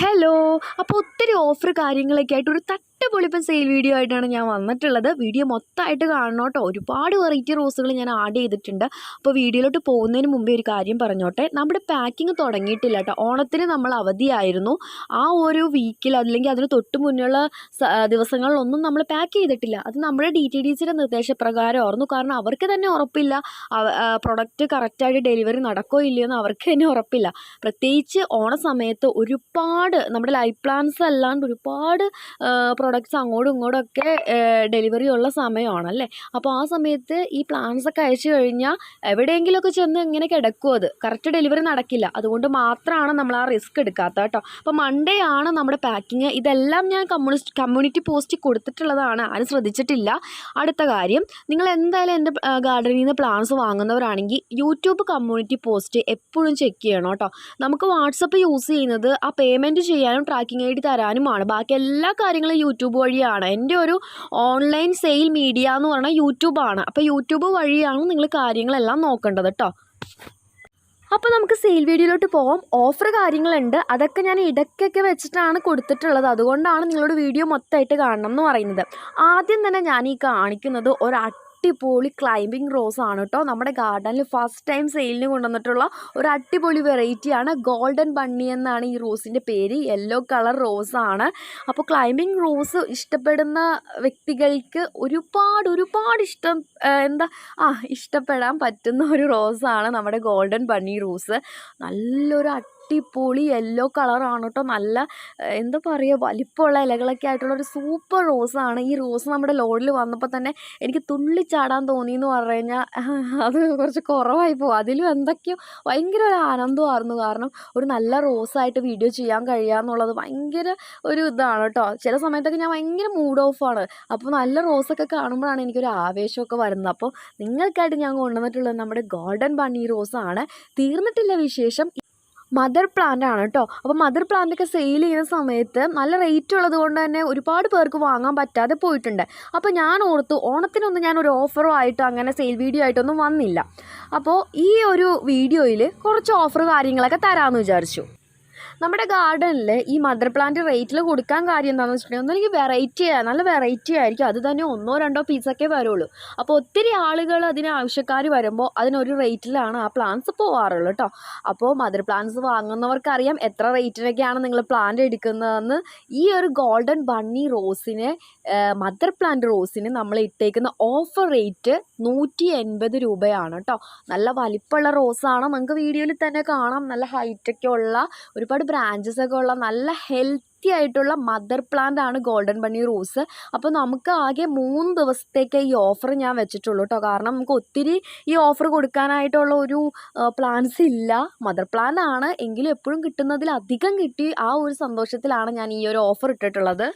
Hello. അപ്പോൾ ഒത്തിരി offer കാര്യങ്ങളൊക്കെ ആയിട്ട് ഒരു തട്ടുപൊളിപ്പൻ സെയിൽ വീഡിയോ ആയിട്ടാണ് ഞാൻ വന്നിട്ടുള്ളത്. വീഡിയോ മൊത്തമായിട്ട് കാണണം കേട്ടോ. ഒരുപാട് വെറൈറ്റി റോസുകൾ ഞാൻ ആഡ് ചെയ്തിട്ടുണ്ട്. അപ്പോൾ വീഡിയോയിലോട്ട് പോകുന്നതിന് മുമ്പേ ഒരു കാര്യം പറഞ്ഞോട്ടെ, നമ്മുടെ പാക്കിങ് തുടങ്ങിയിട്ടില്ല കേട്ടോ. ഓണത്തിന് നമ്മൾ അവധിയായിരുന്നു. ആ ഒരു വീക്കിൽ അല്ലെങ്കിൽ അതിന് തൊട്ട് മുന്നുള്ള ദിവസങ്ങളിലൊന്നും നമ്മൾ പാക്ക് ചെയ്തിട്ടില്ല. അത് നമ്മുടെ DTDCയുടെ നിർദ്ദേശപ്രകാരമായിരുന്നു. കാരണം അവർക്ക് തന്നെ ഉറപ്പില്ല പ്രൊഡക്റ്റ് കറക്റ്റായിട്ട് ഡെലിവറി നടക്കോ ഇല്ലയോ എന്ന് അവർക്ക് തന്നെ ഉറപ്പില്ല. പ്രത്യേകിച്ച് ഓണ സമയത്ത് ഒരുപാട് നമ്മുടെ ലൈഫ് പ്ലാൻസ് അല്ലാണ്ട് ഒരുപാട് പ്രൊഡക്ട്സ് അങ്ങോട്ടും ഇങ്ങോട്ടൊക്കെ ഡെലിവറി ഉള്ള സമയമാണല്ലേ. അപ്പോൾ ആ സമയത്ത് ഈ പ്ലാൻസൊക്കെ അയച്ചു കഴിഞ്ഞാൽ എവിടെയെങ്കിലുമൊക്കെ ചെന്ന് ഇങ്ങനെ കിടക്കും, അത് കറക്റ്റ് ഡെലിവറി നടക്കില്ല. അതുകൊണ്ട് മാത്രമാണ് നമ്മൾ ആ റിസ്ക് എടുക്കാത്തത് കേട്ടോ. അപ്പോൾ മൺഡേ ആണ് നമ്മുടെ പാക്കിങ്. ഇതെല്ലാം ഞാൻ കമ്മ്യൂണിറ്റി പോസ്റ്റ് കൊടുത്തിട്ടുള്ളതാണ്, ആരും ശ്രദ്ധിച്ചിട്ടില്ല. അടുത്ത കാര്യം, നിങ്ങൾ എന്തായാലും എൻ്റെ ഗാർഡനിൽ നിന്ന് പ്ലാൻസ് വാങ്ങുന്നവരാണെങ്കിൽ യൂട്യൂബ് കമ്മ്യൂണിറ്റി പോസ്റ്റ് എപ്പോഴും ചെക്ക് ചെയ്യണം കേട്ടോ. നമുക്ക് വാട്സപ്പ് യൂസ് ചെയ്യുന്നത് ആ പേയ്മെൻറ്റ് ചെയ്യാനും ട്രാക്കിംഗ് ഐഡി തരാനുമാണ്. ബാക്കി എല്ലാ കാര്യങ്ങളും യൂട്യൂബ് വഴിയാണ്. എൻ്റെ ഒരു ഓൺലൈൻ സെയിൽ മീഡിയ എന്ന് പറഞ്ഞാൽ യൂട്യൂബാണ്. അപ്പോൾ യൂട്യൂബ് വഴിയാണ് നിങ്ങൾ കാര്യങ്ങളെല്ലാം നോക്കേണ്ടത് കേട്ടോ. അപ്പോൾ നമുക്ക് സെയിൽ വീഡിയോയിലോട്ട് പോകാം. ഓഫർ കാര്യങ്ങളുണ്ട്, അതൊക്കെ ഞാൻ ഇടയ്ക്കൊക്കെ വെച്ചിട്ടാണ് കൊടുത്തിട്ടുള്ളത്. അതുകൊണ്ടാണ് നിങ്ങളോട് വീഡിയോ മൊത്തമായിട്ട് കാണണം എന്ന് പറയുന്നത്. ആദ്യം തന്നെ ഞാൻ ഈ കാണിക്കുന്നത് ഒരു അടിപൊളി ക്ലൈമ്പിംഗ് റോസ് ആണ് കേട്ടോ. നമ്മുടെ ഗാർഡനിൽ ഫസ്റ്റ് ടൈം സെയിലിന് കൊണ്ടുവന്നിട്ടുള്ള ഒരു അടിപൊളി വെറൈറ്റിയാണ്. ഗോൾഡൻ ബണ്ണി എന്നാണ് ഈ റോസിൻ്റെ പേര്. യെല്ലോ കളർ റോസാണ്. അപ്പോൾ ക്ലൈമ്പിംഗ് റോസ് ഇഷ്ടപ്പെടുന്ന വ്യക്തികൾക്ക് ഒരുപാട് ഇഷ്ടപ്പെടാൻ പറ്റുന്ന ഒരു റോസാണ് നമ്മുടെ ഗോൾഡൻ ബണ്ണി റോസ്. നല്ലൊരു അടിപൊളി യെല്ലോ കളറാണ് കേട്ടോ. നല്ല എന്താ പറയുക, വലിപ്പമുള്ള ഇലകളൊക്കെ ആയിട്ടുള്ളൊരു സൂപ്പർ റോസാണ്. ഈ റോസ് നമ്മുടെ ലോഡിൽ വന്നപ്പോൾ തന്നെ എനിക്ക് തുള്ളിച്ചാടാൻ തോന്നി എന്ന് പറഞ്ഞു കഴിഞ്ഞാൽ അത് കുറച്ച് കുറവായി പോകും. അതിലും എന്തൊക്കെയോ ഭയങ്കര ഒരു ആനന്ദമായിരുന്നു. കാരണം ഒരു നല്ല റോസായിട്ട് വീഡിയോ ചെയ്യാൻ കഴിയുക എന്നുള്ളത് ഭയങ്കര ഒരു ഇതാണ് കേട്ടോ. ചില സമയത്തൊക്കെ ഞാൻ ഭയങ്കര മൂഡ് ഓഫാണ്. അപ്പോൾ നല്ല റോസൊക്കെ കാണുമ്പോഴാണ് എനിക്കൊരു ആവേശമൊക്കെ വരുന്നത്. അപ്പോൾ നിങ്ങൾക്കായിട്ട് ഞാൻ കൊണ്ടുവന്നിട്ടുള്ളത് നമ്മുടെ ഗോൾഡൻ ബണ്ണി റോസാണ്. തീർന്നിട്ടില്ല വിശേഷം. മദർ പ്ലാന്റ് ആണ് കേട്ടോ. അപ്പോൾ മദർ പ്ലാന്റൊക്കെ സെയിൽ ചെയ്യുന്ന സമയത്ത് നല്ല റേറ്റ് ഉള്ളത് കൊണ്ട് തന്നെ ഒരുപാട് പേർക്ക് വാങ്ങാൻ പറ്റാതെ പോയിട്ടുണ്ട്. അപ്പോൾ ഞാൻ ഓർത്തു ഓണത്തിനൊന്നും ഞാൻ ഒരു ഓഫറോ ആയിട്ടോ അങ്ങനെ സെയിൽ വീഡിയോ ആയിട്ടൊന്നും വന്നില്ല. അപ്പോൾ ഈ ഒരു വീഡിയോയിൽ കുറച്ച് ഓഫർ കാര്യങ്ങളൊക്കെ തരാമെന്ന് വിചാരിച്ചു. നമ്മുടെ ഗാർഡനിൽ ഈ മദർ പ്ലാന്റ് റേറ്റിൽ കൊടുക്കാൻ കാര്യം എന്താണെന്ന് വെച്ചിട്ടുണ്ടെങ്കിൽ ഒന്നെനിക്ക് നല്ല വെറൈറ്റി ആയിരിക്കും. അത് തന്നെ 1-2 പീസൊക്കെ വരുള്ളൂ. അപ്പോൾ ഒത്തിരി ആളുകൾ അതിന് ആവശ്യക്കാർ വരുമ്പോൾ അതിനൊരു റേറ്റിലാണ് ആ പ്ലാന്റ്സ് പോകാറുള്ളൂ കേട്ടോ. അപ്പോൾ മദർ പ്ലാന്റ്സ് വാങ്ങുന്നവർക്കറിയാം എത്ര റേറ്റിനൊക്കെയാണ് നിങ്ങൾ പ്ലാന്റ് എടുക്കുന്നതെന്ന്. ഈ ഒരു ഗോൾഡൻ ബണ്ണി റോസിന്, മദർ പ്ലാന്റ് റോസിന് നമ്മൾ ഇട്ടേക്കുന്ന ഓഫർ റേറ്റ് 180 രൂപയാണ് കേട്ടോ. നല്ല വലിപ്പമുള്ള റോസാണ്, നമുക്ക് വീഡിയോയിൽ തന്നെ കാണാം. നല്ല ഹൈറ്റൊക്കെ ഉള്ള ഒരുപാട് ബ്രാഞ്ചസ് ഒക്കെ ഉള്ള നല്ല ഹെൽത്തി ആയിട്ടുള്ള മദർ പ്ലാന്റ് ആണ് ഗോൾഡൻ ബണ്ണി റോസ്. അപ്പോൾ നമുക്ക് ആകെ 3 ദിവസത്തേക്ക് ഈ ഓഫർ ഞാൻ വെച്ചിട്ടുള്ളൂ കേട്ടോ. കാരണം നമുക്ക് ഒത്തിരി ഈ ഓഫർ കൊടുക്കാനായിട്ടുള്ള ഒരു പ്ലാൻസ് ഇല്ല. മദർ പ്ലാന്റ് ആണ് എങ്കിലും എപ്പോഴും കിട്ടുന്നതിലധികം കിട്ടി. ആ ഒരു സന്തോഷത്തിലാണ് ഞാൻ ഈ ഒരു ഓഫർ ഇട്ടിട്ടുള്ളത്.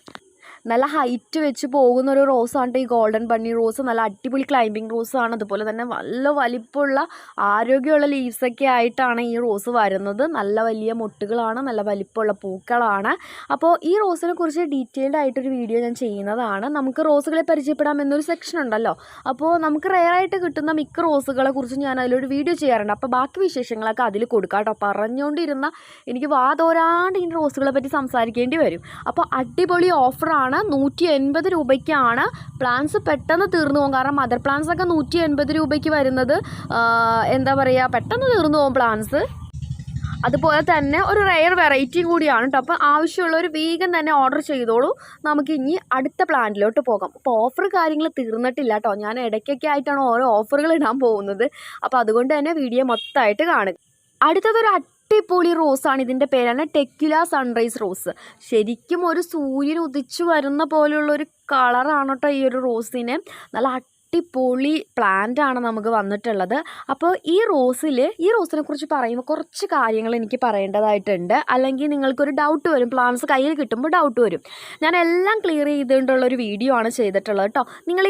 നല്ല ഹൈറ്റ് വെച്ച് പോകുന്ന ഒരു റോസാണ് ഈ ഗോൾഡൻ ബണ്ണി റോസ്. നല്ല അടിപൊളി ക്ലൈമ്പിംഗ് റോസാണ്. അതുപോലെ തന്നെ നല്ല വലിപ്പമുള്ള ആരോഗ്യമുള്ള ലീവ്സൊക്കെ ആയിട്ടാണ് ഈ റോസ് വരുന്നത്. നല്ല വലിയ മൊട്ടുകളാണ്, നല്ല വലിപ്പമുള്ള പൂക്കളാണ്. അപ്പോൾ ഈ റോസിനെ കുറിച്ച് ഡീറ്റെയിൽഡ് ആയിട്ടൊരു വീഡിയോ ഞാൻ ചെയ്യുന്നതാണ്. നമുക്ക് റോസുകളെ പരിചയപ്പെടാം എന്നൊരു സെക്ഷൻ ഉണ്ടല്ലോ. അപ്പോൾ നമുക്ക് റെയറായിട്ട് കിട്ടുന്ന മിക്ക റോസുകളെ കുറിച്ച് ഞാൻ അതിലൊരു വീഡിയോ ചെയ്യാറുണ്ട്. അപ്പോൾ ബാക്കി വിശേഷങ്ങളൊക്കെ അതിൽ കൊടുക്കാം കേട്ടോ. പറഞ്ഞുകൊണ്ടിരുന്ന എനിക്ക് വാതോരാണ്ട് ഈ റോസുകളെ പറ്റി സംസാരിക്കേണ്ടി വരും. അപ്പോൾ അടിപൊളി ഓഫറാണ്. 180 രൂപയ്ക്കാണ്. പ്ലാൻസ് പെട്ടെന്ന് തീർന്നു പോകും. കാരണം മദർ പ്ലാൻസ് ഒക്കെ 180 രൂപയ്ക്ക് വരുന്നത് എന്താ പറയുക, പെട്ടെന്ന് തീർന്നു പോകും പ്ലാൻസ്. അതുപോലെ തന്നെ ഒരു റെയർ വെറൈറ്റിയും കൂടിയാണ് കേട്ടോ. അപ്പോൾ ആവശ്യമുള്ളവർ വേഗം തന്നെ ഓർഡർ ചെയ്തോളൂ. നമുക്ക് ഇനി അടുത്ത പ്ലാന്റിലോട്ട് പോകാം. അപ്പോൾ ഓഫർ കാര്യങ്ങൾ തീർന്നിട്ടില്ല കേട്ടോ. ഞാൻ ഇടയ്ക്കൊക്കെ ആയിട്ടാണ് ഓരോ ഓഫറുകൾ ഇടാൻ പോകുന്നത്. അപ്പോൾ അതുകൊണ്ട് തന്നെ വീഡിയോ മൊത്തമായിട്ട് കാണുക. അടുത്തതൊരു അടിപൊളി റോസാണ്. ഇതിൻ്റെ പേരാണ് ടെക്യുല സൺറൈസ് റോസ്. ശരിക്കും ഒരു സൂര്യൻ ഉദിച്ചു വരുന്ന പോലെയുള്ളൊരു കളറാണ് കേട്ടോ ഈ ഒരു റോസിന്. നല്ല അടിപൊളി പ്ലാന്റ് ആണ് നമുക്ക് വന്നിട്ടുള്ളത്. അപ്പോൾ ഈ റോസിനെ കുറിച്ച് പറയുമ്പോൾ കുറച്ച് കാര്യങ്ങൾ എനിക്ക് പറയേണ്ടതായിട്ടുണ്ട്. അല്ലെങ്കിൽ നിങ്ങൾക്കൊരു ഡൗട്ട് വരും, പ്ലാന്റ്സ് കയ്യിൽ കിട്ടുമ്പോൾ ഡൗട്ട് വരും. ഞാൻ എല്ലാം ക്ലിയർ ചെയ്തുകൊണ്ടുള്ളൊരു വീഡിയോ ആണ് ചെയ്തിട്ടുള്ളത് കേട്ടോ. നിങ്ങൾ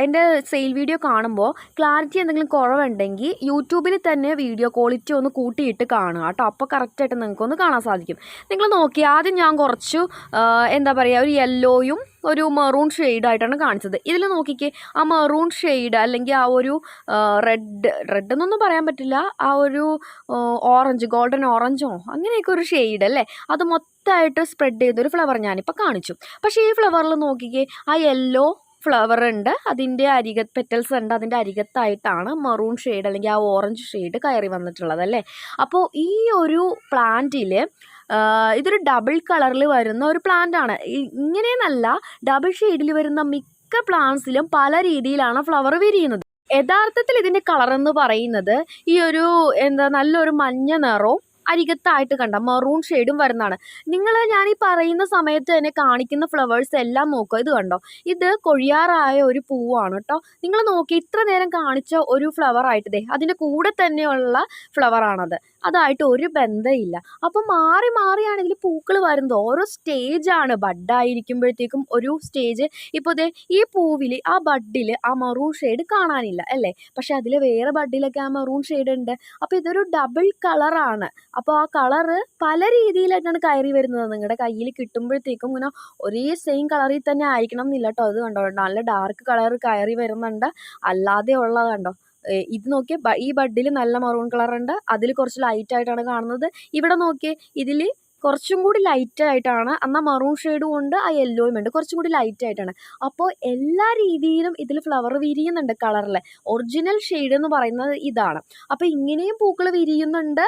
എൻ്റെ സെയിൽ വീഡിയോ കാണുമ്പോൾ ക്ലാരിറ്റി എന്തെങ്കിലും കുറവുണ്ടെങ്കിൽ യൂട്യൂബിൽ തന്നെ വീഡിയോ ക്വാളിറ്റി ഒന്ന് കൂട്ടിയിട്ട് കാണുക കേട്ടോ. അപ്പോൾ കറക്റ്റായിട്ട് നിങ്ങൾക്കൊന്ന് കാണാൻ സാധിക്കും. നിങ്ങൾ നോക്കി ആദ്യം ഞാൻ കുറച്ചു എന്താ പറയുക, ഒരു യെല്ലോയും ഒരു മെറൂൺ ഷെയ്ഡായിട്ടാണ് കാണിച്ചത്. ഇതിൽ നോക്കിക്കേ, ആ മെറൂൺ ഷെയ്ഡ് അല്ലെങ്കിൽ ആ ഒരു റെഡ് എന്നൊന്നും പറയാൻ പറ്റില്ല, ആ ഒരു ഓറഞ്ച്, ഗോൾഡൻ ഓറഞ്ചോ അങ്ങനെയൊക്കെ ഒരു ഷെയ്ഡ് അല്ലേ, അത് മൊത്തമായിട്ട് സ്പ്രെഡ് ചെയ്തൊരു ഫ്ലവർ ഞാനിപ്പോൾ കാണിച്ചു. പക്ഷേ ഈ ഫ്ലവറിൽ നോക്കിക്കേ, ആ യെല്ലോ ഫ്ലവർ ഉണ്ട്, അതിൻ്റെ പെറ്റൽസ് ഉണ്ട്, അതിൻ്റെ അരികത്തായിട്ടാണ് മെറൂൺ ഷെയ്ഡ് അല്ലെങ്കിൽ ആ ഓറഞ്ച് ഷെയ്ഡ് കയറി വന്നിട്ടുള്ളത് അല്ലേ. അപ്പോൾ ഈ ഒരു പ്ലാന്റിൽ ഇതൊരു ഡബിൾ കളറിൽ വരുന്ന ഒരു പ്ലാന്റ് ആണ്. ഇങ്ങനെയെന്നല്ല, ഡബിൾ ഷെയ്ഡിൽ വരുന്ന മിക്ക പ്ലാന്റ്സിലും പല രീതിയിലാണ് ഫ്ലവർ വിരിയുന്നത്. യഥാർത്ഥത്തിൽ ഇതിൻ്റെ കളർ എന്ന് പറയുന്നത് ഈ ഒരു നല്ലൊരു മഞ്ഞ നിറവും അരികത്തായിട്ട് കണ്ട മെറൂൺ ഷെയ്ഡും വരുന്നതാണ്. ഞാൻ ഈ പറയുന്ന സമയത്ത് തന്നെ കാണിക്കുന്ന ഫ്ലവേഴ്സ് എല്ലാം നോക്കുക. ഇത് കണ്ടോ, ഇത് കൊഴിയാറായ ഒരു പൂവാണ് കേട്ടോ. നിങ്ങൾ നോക്കി, ഇത്ര നേരം കാണിച്ച ഒരു ഫ്ലവർ ആയിട്ട് അതിൻ്റെ കൂടെ തന്നെയുള്ള ഫ്ലവറാണത്, അതായിട്ട് ഒരു ബന്ധമില്ല. അപ്പോൾ മാറി മാറിയാണ് ഇതിൽ പൂക്കൾ വരുന്നത്. ഓരോ സ്റ്റേജാണ്. ബഡായിരിക്കുമ്പോഴത്തേക്കും ഒരു സ്റ്റേജ്. ഇപ്പോൾ ഈ പൂവിൽ, ആ ബഡിൽ ആ മെറൂൺ ഷെയ്ഡ് കാണാനില്ല അല്ലേ, പക്ഷെ അതിൽ വേറെ ബഡിലൊക്കെ ആ മെറൂൺ ഷെയ്ഡ് ഉണ്ട്. അപ്പോൾ ഇതൊരു ഡബിൾ കളറാണ്. അപ്പോൾ ആ കളറ് പല രീതിയിലായിട്ടാണ് കയറി വരുന്നത്. നിങ്ങളുടെ കയ്യിൽ കിട്ടുമ്പോഴത്തേക്കും ഇങ്ങനെ ഒരേ സെയിം കളറിൽ തന്നെ ആയിരിക്കണം എന്നില്ല കേട്ടോ. അത് കണ്ടോ, നല്ല ഡാർക്ക് കളർ കയറി വരുന്നുണ്ട്, അല്ലാതെ ഉള്ളത് കണ്ടോ. ഇത് നോക്കിയേ, ഈ ബഡിൽ നല്ല മെറൂൺ കളറുണ്ട്, അതിൽ കുറച്ച് ലൈറ്റായിട്ടാണ് കാണുന്നത്. ഇവിടെ നോക്കിയേ, ഇതിൽ കുറച്ചും കൂടി ലൈറ്റായിട്ടാണ്, എന്നാൽ മെറൂൺ ഷെയ്ഡും ഉണ്ട്, ആ യെല്ലോയും ഉണ്ട്, കുറച്ചും കൂടി ലൈറ്റായിട്ടാണ്. അപ്പോൾ എല്ലാ രീതിയിലും ഇതിൽ ഫ്ലവർ വിരിയുന്നുണ്ട് കളറിൽ. ഒറിജിനൽ ഷെയ്ഡ് എന്ന് പറയുന്നത് ഇതാണ്. അപ്പോൾ ഇങ്ങനെയും പൂക്കൾ വിരിയുന്നുണ്ട്,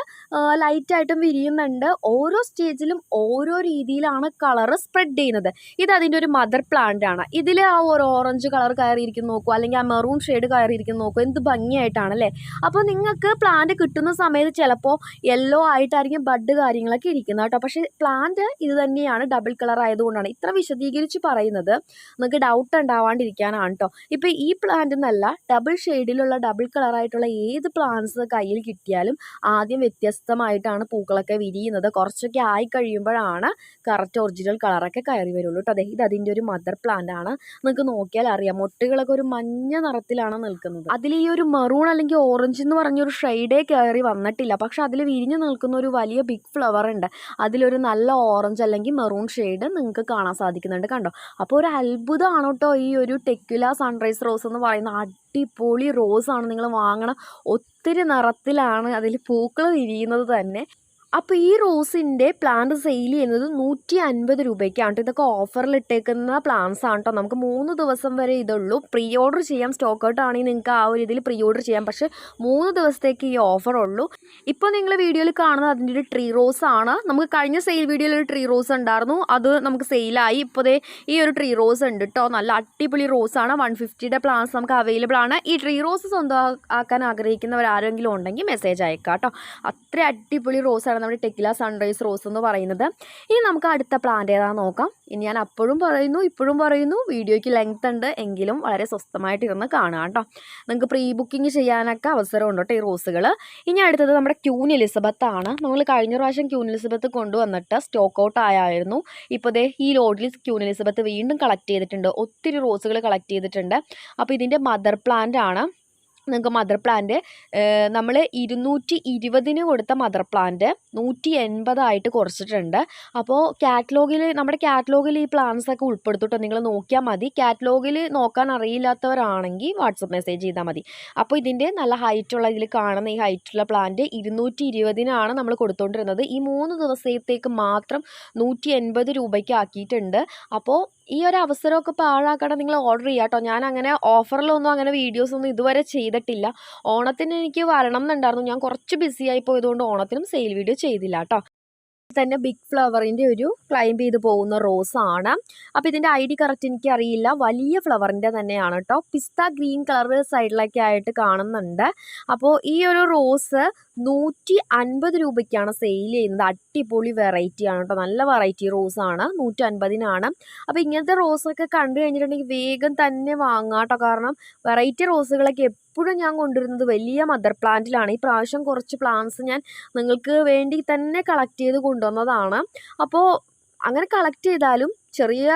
ലൈറ്റായിട്ടും വിരിയുന്നുണ്ട്. ഓരോ സ്റ്റേജിലും ഓരോ രീതിയിലാണ് കളറ് സ്പ്രെഡ് ചെയ്യുന്നത്. ഇത് അതിൻ്റെ ഒരു മദർ പ്ലാന്റ് ആണ്. ഇതിൽ ആ ഒരു ഓറഞ്ച് കളർ കയറിയിരിക്കുന്നു നോക്കൂ, അല്ലെങ്കിൽ ആ മെറൂൺ ഷെയ്ഡ് കയറിയിരിക്കുന്നു നോക്കൂ, എന്ത് ഭംഗിയായിട്ടാണല്ലേ. അപ്പോൾ നിങ്ങൾക്ക് പ്ലാന്റ് കിട്ടുന്ന സമയത്ത് ചിലപ്പോൾ യെല്ലോ ആയിട്ടായിരിക്കും ബഡ് കാര്യങ്ങളൊക്കെ ഇരിക്കുന്നത് കേട്ടോ. പക്ഷേ പ്ലാന്റ് ഇത് തന്നെയാണ്, ഡബിൾ കളർ ആയതുകൊണ്ടാണ് ഇത്ര വിശദീകരിച്ച് പറയുന്നത്. നിങ്ങൾക്ക് ഡൗട്ട് ഉണ്ടാവാണ്ടിരിക്കാനാണ് കേട്ടോ. ഇപ്പോൾ ഈ പ്ലാന്റ് എന്നല്ല, ഡബിൾ ഷെയ്ഡിലുള്ള ഡബിൾ കളറായിട്ടുള്ള ഏത് പ്ലാന്റ്സ് കയ്യിൽ കിട്ടിയാലും ആദ്യം വ്യത്യസ്തമായിട്ടാണ് പൂക്കളൊക്കെ വിരിയുന്നത്. കുറച്ചൊക്കെ ആയി കഴിയുമ്പോഴാണ് കറക്റ്റ് ഒറിജിനൽ കളറൊക്കെ കയറി വരുള്ളൂ കേട്ടോ. ഇത് അതിൻ്റെ ഒരു മദർ പ്ലാന്റ് ആണ്. നിങ്ങൾക്ക് നോക്കിയാൽ അറിയാം, മൊട്ടുകളൊക്കെ ഒരു മഞ്ഞ നിറത്തിലാണ് നിൽക്കുന്നത്. അതിൽ ഈ ഒരു മെറൂൺ അല്ലെങ്കിൽ ഓറഞ്ച് എന്ന് പറഞ്ഞൊരു ഷെയ്ഡേ കയറി വന്നിട്ടില്ല. പക്ഷെ അതിൽ വിരിഞ്ഞു നിൽക്കുന്ന ഒരു വലിയ ബിഗ് ഫ്ലവർ ഉണ്ട്, അതിലൊരു നല്ല ഓറഞ്ച് അല്ലെങ്കിൽ മെറൂൺ ഷെയ്ഡ് നിങ്ങൾക്ക് കാണാൻ സാധിക്കുന്നുണ്ട് കണ്ടോ. അപ്പോൾ ഒരു അത്ഭുതമാണ് കേട്ടോ ഈ ഒരു ടെക്വില സൺറൈസ് റോസ് എന്ന് പറയുന്ന അടിപൊളി റോസാണ്. നിങ്ങൾ വാങ്ങണം, ഒത്തിരി നിറത്തിലാണ് അതിൽ പൂക്കൾ വിരിയുന്നത് തന്നെ. അപ്പോൾ ഈ റോസിൻ്റെ പ്ലാന്റ് സെയിൽ ചെയ്യുന്നത് 150 രൂപയ്ക്കാണ് കേട്ടോ. ഇതൊക്കെ ഓഫറിൽ ഇട്ടേക്കുന്ന പ്ലാന്റ്സ് ആണ് കേട്ടോ. നമുക്ക് 3 ദിവസം വരെ ഇതുള്ളൂ. പ്രീ ഓർഡർ ചെയ്യാം, സ്റ്റോക്ക് ഔട്ട് ആണെങ്കിൽ നിങ്ങൾക്ക് ആ ഒരു ഇതിൽ പ്രീ ഓർഡർ ചെയ്യാം. പക്ഷേ 3 ദിവസത്തേക്ക് ഈ ഓഫർ ഉള്ളൂ. ഇപ്പോൾ നിങ്ങൾ വീഡിയോയിൽ കാണുന്നത് അതിൻ്റെ ഒരു ട്രീ റോസ് ആണ്. നമുക്ക് കഴിഞ്ഞ സെയിൽ വീഡിയോയിൽ ഒരു ട്രീ റോസ് ഉണ്ടായിരുന്നു, അത് നമുക്ക് സെയിലായി. ഇപ്പോൾ ഈ ഒരു ട്രീ റോസ് ഉണ്ട് കേട്ടോ, നല്ല അടിപൊളി റോസാണ്. 150യുടെ പ്ലാന്റ്സ് നമുക്ക് അവൈലബിൾ ആണ്. ഈ ട്രീ റോസ് സ്വന്തമാക്കാൻ ആഗ്രഹിക്കുന്നവരാരെങ്കിലും ഉണ്ടെങ്കിൽ മെസ്സേജ് അയക്കാം കേട്ടോ. അത്ര അടിപൊളി റോസാണ് നമ്മുടെ ടെക്വില സൺറൈസ് റോസ് എന്ന് പറയുന്നത്. ഇനി നമുക്ക് അടുത്ത പ്ലാന്റ് ഏതാണെന്ന് നോക്കാം. ഇനി ഞാൻ അപ്പോഴും പറയുന്നു, ഇപ്പോഴും പറയുന്നു, വീഡിയോയ്ക്ക് ലെങ്ത് ഉണ്ട് എങ്കിലും വളരെ സ്വസ്ഥമായിട്ട് ഇരുന്ന് കാണുക കേട്ടോ. നിങ്ങൾക്ക് പ്രീ ബുക്കിംഗ് ചെയ്യാനൊക്കെ അവസരമുണ്ട് കേട്ടോ ഈ റോസുകൾ. ഇനി അടുത്തത് നമ്മുടെ ക്യൂൻ എലിസബത്ത് ആണ്. നമ്മൾ കഴിഞ്ഞ പ്രാവശ്യം ക്യൂൻ എലിസബത്ത് കൊണ്ടുവന്നിട്ട് സ്റ്റോക്ക് ഔട്ട് ആയായിരുന്നു. ഇപ്പോൾ ഈ ലോഡിൽ ക്യൂൻ എലിസബത്ത് വീണ്ടും കളക്ട് ചെയ്തിട്ടുണ്ട്, ഒത്തിരി റോസുകൾ കളക്ട് ചെയ്തിട്ടുണ്ട്. അപ്പോൾ ഇതിൻ്റെ മദർ പ്ലാന്റ് ആണ്. നിങ്ങൾക്ക് മദർ പ്ലാന്റ് നമ്മൾ 220 കൊടുത്ത മദർ പ്ലാന്റ് 180 കുറച്ചിട്ടുണ്ട്. അപ്പോൾ നമ്മുടെ കാറ്റലോഗിൽ ഈ പ്ലാന്റ്സ് ഒക്കെ ഉൾപ്പെടുത്തിട്ടോ, നിങ്ങൾ നോക്കിയാൽ മതി. കാറ്റലോഗിൽ നോക്കാൻ അറിയില്ലാത്തവരാണെങ്കിൽ വാട്സപ്പ് മെസ്സേജ് ചെയ്താൽ മതി. അപ്പോൾ ഇതിൻ്റെ നല്ല ഹൈറ്റുള്ള, ഇതിൽ കാണുന്ന ഈ ഹൈറ്റുള്ള പ്ലാന്റ് 220 നമ്മൾ കൊടുത്തുകൊണ്ടിരുന്നത്. ഈ 3 ദിവസത്തേക്ക് മാത്രം 180 രൂപയ്ക്ക് ആക്കിയിട്ടുണ്ട്. അപ്പോൾ ഈ ഒരു അവസരമൊക്കെ പാഴാക്കാതെ നിങ്ങൾ ഓർഡർ ചെയ്യുക കേട്ടോ. ഞാൻ അങ്ങനെ ഓഫറിലൊന്നും അങ്ങനെ വീഡിയോസൊന്നും ഇതുവരെ ചെയ്തിട്ടില്ല. ഓണത്തിന് എനിക്ക് വരണം എന്നുണ്ടായിരുന്നു, ഞാൻ കുറച്ച് ബിസിയായി പോയതുകൊണ്ട് ഓണത്തിനും സെയിൽ വീഡിയോ ചെയ്തില്ല കേട്ടോ. തന്നെ ബിഗ് ഫ്ലവറിൻ്റെ ഒരു ക്ലൈംബ് ചെയ്ത് പോകുന്ന റോസാണ്. അപ്പോൾ ഇതിൻ്റെ ID കറക്റ്റ് എനിക്കറിയില്ല, വലിയ ഫ്ലവറിൻ്റെ തന്നെയാണ് കേട്ടോ. പിസ്ത ഗ്രീൻ കളർ സൈഡിലൊക്കെ ആയിട്ട് കാണുന്നുണ്ട്. അപ്പോൾ ഈ ഒരു റോസ് 150 രൂപയ്ക്കാണ് സെയിൽ ചെയ്യുന്നത്. അടിപൊളി വെറൈറ്റിയാണ് കേട്ടോ, നല്ല വെറൈറ്റി റോസാണ്, 150-നാണ്. അപ്പോൾ ഇങ്ങനത്തെ റോസൊക്കെ കണ്ടു കഴിഞ്ഞിട്ടുണ്ടെങ്കിൽ വേഗം തന്നെ വാങ്ങാം കേട്ടോ. കാരണം വെറൈറ്റി റോസുകളൊക്കെ എപ്പോഴും ഞാൻ കൊണ്ടുവരുന്നത് വലിയ മദർ പ്ലാന്റിലാണ്. ഈ പ്രാവശ്യം കുറച്ച് പ്ലാന്റ്സ് ഞാൻ നിങ്ങൾക്ക് വേണ്ടി തന്നെ കളക്ട് ചെയ്ത് കൊണ്ടുവന്നതാണ്. അപ്പോൾ അങ്ങനെ കളക്ട് ചെയ്താലും ചെറിയ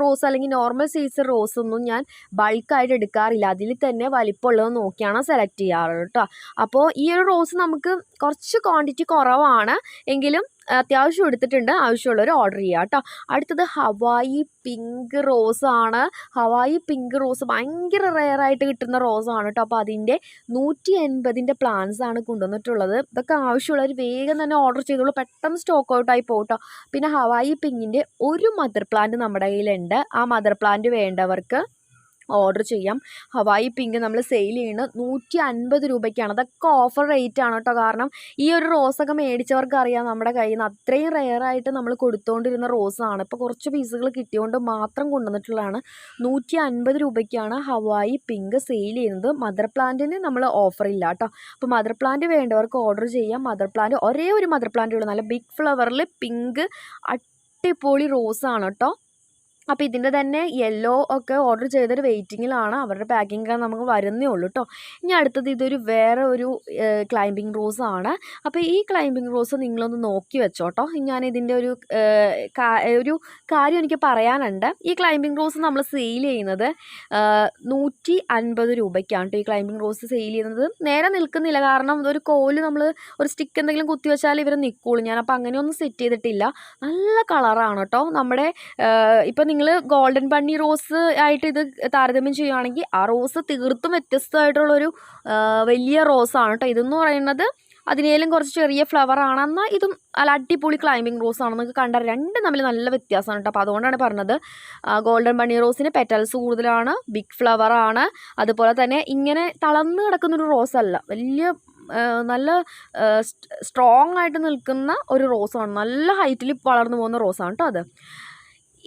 റോസ് അല്ലെങ്കിൽ നോർമൽ സൈസ് റോസൊന്നും ഞാൻ ബൾക്കായിട്ട് എടുക്കാറില്ല. അതിൽ തന്നെ വലിപ്പമുള്ളത് നോക്കിയാണ് സെലക്ട് ചെയ്യാറ് കേട്ടോ. അപ്പോൾ ഈ ഒരു റോസ് നമുക്ക് കുറച്ച് ക്വാണ്ടിറ്റി കുറവാണ് എങ്കിലും അത്യാവശ്യം എടുത്തിട്ടുണ്ട്. ആവശ്യമുള്ളവർ ഓർഡർ ചെയ്യുക കേട്ടോ. അടുത്തത് ഹവായി പിങ്ക് റോസാണ്. ഹവായി പിങ്ക് റോസ് ഭയങ്കര റെയറായിട്ട് കിട്ടുന്ന റോസാണ് കേട്ടോ. അപ്പോൾ അതിൻ്റെ 180ൻ്റെ പ്ലാന്റ്സ് ആണ് കൊണ്ടുവന്നിട്ടുള്ളത്. ഇതൊക്കെ ആവശ്യമുള്ളവർ വേഗം തന്നെ ഓർഡർ ചെയ്തോളൂ, പെട്ടെന്ന് സ്റ്റോക്ക് ഔട്ടായി പോകും കേട്ടോ. പിന്നെ ഹവായി പിങ്കിൻ്റെ ഒരു മദർ പ്ലാന്റ് നമ്മുടെ കയ്യിലുണ്ട്. ആ മദർ പ്ലാന്റ് വേണ്ടവർക്ക് ഓർഡർ ചെയ്യാം. ഹവായി പിങ്ക് നമ്മൾ സെയിൽ ചെയ്യുന്നത് 150 രൂപയ്ക്കാണ്. അതൊക്കെ ഓഫർ റേറ്റ് ആണ് കേട്ടോ. കാരണം ഈ ഒരു റോസൊക്കെ മേടിച്ചവർക്ക് അറിയാം നമ്മുടെ കയ്യിൽ നിന്ന് അത്രയും റെയറായിട്ട് നമ്മൾ കൊടുത്തുകൊണ്ടിരുന്ന റോസാണ്. ഇപ്പോൾ കുറച്ച് പീസുകൾ കിട്ടിയോണ്ട് മാത്രം കൊണ്ടുവന്നിട്ടുള്ളതാണ്. 150 രൂപയ്ക്കാണ് ഹവായി പിങ്ക് സെയിൽ ചെയ്യുന്നത്. മദർ പ്ലാന്റിന് നമ്മൾ ഓഫർ ഇല്ല കേട്ടോ. അപ്പോൾ മദർ പ്ലാന്റ് വേണ്ടവർക്ക് ഓർഡർ ചെയ്യാം. മദർ പ്ലാന്റ് ഒരേ ഒരു മദർ പ്ലാന്റ് ഉള്ളൂ, നല്ല ബിഗ് ഫ്ലവറിൽ പിങ്ക് അടിപൊളി റോസാണ് കേട്ടോ. അപ്പോൾ ഇതിൻ്റെ തന്നെ യെല്ലോ ഒക്കെ ഓർഡർ ചെയ്തൊരു വെയിറ്റിങ്ങിലാണ്. അവരുടെ പാക്കിംഗ് ഒക്കെ നമുക്ക് വരുന്നേ ഉള്ളൂ കേട്ടോ. ഇനി അടുത്തത് ഇതൊരു വേറെ ഒരു ക്ലൈമ്പിംഗ് റോസാണ്. അപ്പോൾ ഈ ക്ലൈമ്പിംഗ് റോസ് നിങ്ങളൊന്ന് നോക്കി വെച്ചോ കേട്ടോ. ഞാനിതിൻ്റെ ഒരു കാര്യം എനിക്ക് പറയാനുണ്ട്. ഈ ക്ലൈമ്പിംഗ് റോസ് നമ്മൾ സെയിൽ ചെയ്യുന്നത് 150 രൂപയ്ക്കാണ് കേട്ടോ. ഈ ക്ലൈമ്പിംഗ് റോസ് സെയിൽ ചെയ്യുന്നത് നേരെ നിൽക്കുന്നില്ല, കാരണം ഒരു കോല് നമ്മൾ ഒരു സ്റ്റിക്ക് എന്തെങ്കിലും കുത്തി വെച്ചാൽ ഇവർ നിൽക്കുള്ളൂ. ഞാനപ്പോൾ അങ്ങനെയൊന്നും സെറ്റ് ചെയ്തിട്ടില്ല. നല്ല കളറാണ് കേട്ടോ. നമ്മുടെ ഇപ്പം നിങ്ങൾ ഗോൾഡൻ ബണ്ണി റോസ് ആയിട്ട് ഇത് താരതമ്യം ചെയ്യുകയാണെങ്കിൽ ആ റോസ് തീർത്തും വ്യത്യസ്തമായിട്ടുള്ളൊരു വലിയ റോസാണ് കേട്ടോ. ഇതെന്ന് പറയുന്നത് അതിനേലും കുറച്ച് ചെറിയ ഫ്ലവറാണ്. എന്നാൽ ഇതും നല്ല അടിപൊളി ക്ലൈമ്പിംഗ് റോസാണ്. നിങ്ങൾക്ക് കണ്ടാൽ രണ്ടും തമ്മിൽ നല്ല വ്യത്യാസമാണ് കേട്ടോ. അപ്പോൾ അതുകൊണ്ടാണ് പറഞ്ഞത്. ഗോൾഡൻ ബണ്ണി റോസിന് പെറ്റൽസ് കൂടുതലാണ്, ബിഗ് ഫ്ലവറാണ്. അതുപോലെ തന്നെ ഇങ്ങനെ തളർന്ന് കിടക്കുന്നൊരു റോസല്ല, വലിയ നല്ല സ്ട്രോങ് ആയിട്ട് നിൽക്കുന്ന ഒരു റോസാണ്. നല്ല ഹൈറ്റിൽ വളർന്നു പോകുന്ന റോസാണ് കേട്ടോ അത്.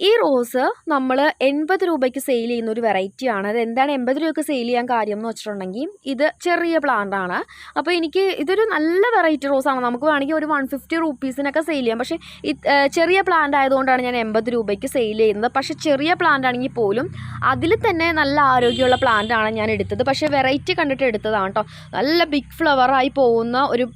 ഈ റോസ് നമ്മൾ 80 രൂപയ്ക്ക് സെയിൽ ചെയ്യുന്ന ഒരു വെറൈറ്റിയാണ്. അത് എന്താണ് 80 രൂപയ്ക്ക് സെയിൽ ചെയ്യാൻ കാര്യം എന്ന് വെച്ചിട്ടുണ്ടെങ്കിൽ ഇത് ചെറിയ പ്ലാന്റ് ആണ്. അപ്പോൾ ഇതൊരു നല്ല വെറൈറ്റി റോസാണ്. നമുക്ക് വേണമെങ്കിൽ ഒരു 150 റുപ്പീസിനൊക്കെ സെയിൽ ചെയ്യാം. പക്ഷേ ചെറിയ പ്ലാന്റ് ആയതുകൊണ്ടാണ് ഞാൻ 80 രൂപയ്ക്ക് സെയിൽ ചെയ്യുന്നത്. പക്ഷേ ചെറിയ പ്ലാന്റ് ആണെങ്കിൽ പോലും അതിൽ തന്നെ നല്ല ആരോഗ്യമുള്ള പ്ലാന്റ് ആണ് ഞാൻ എടുത്തത്. പക്ഷേ വെറൈറ്റി കണ്ടിട്ട് എടുത്തതാണ് കേട്ടോ. നല്ല ബിഗ് ഫ്ലവറായി പോകുന്ന ഒരു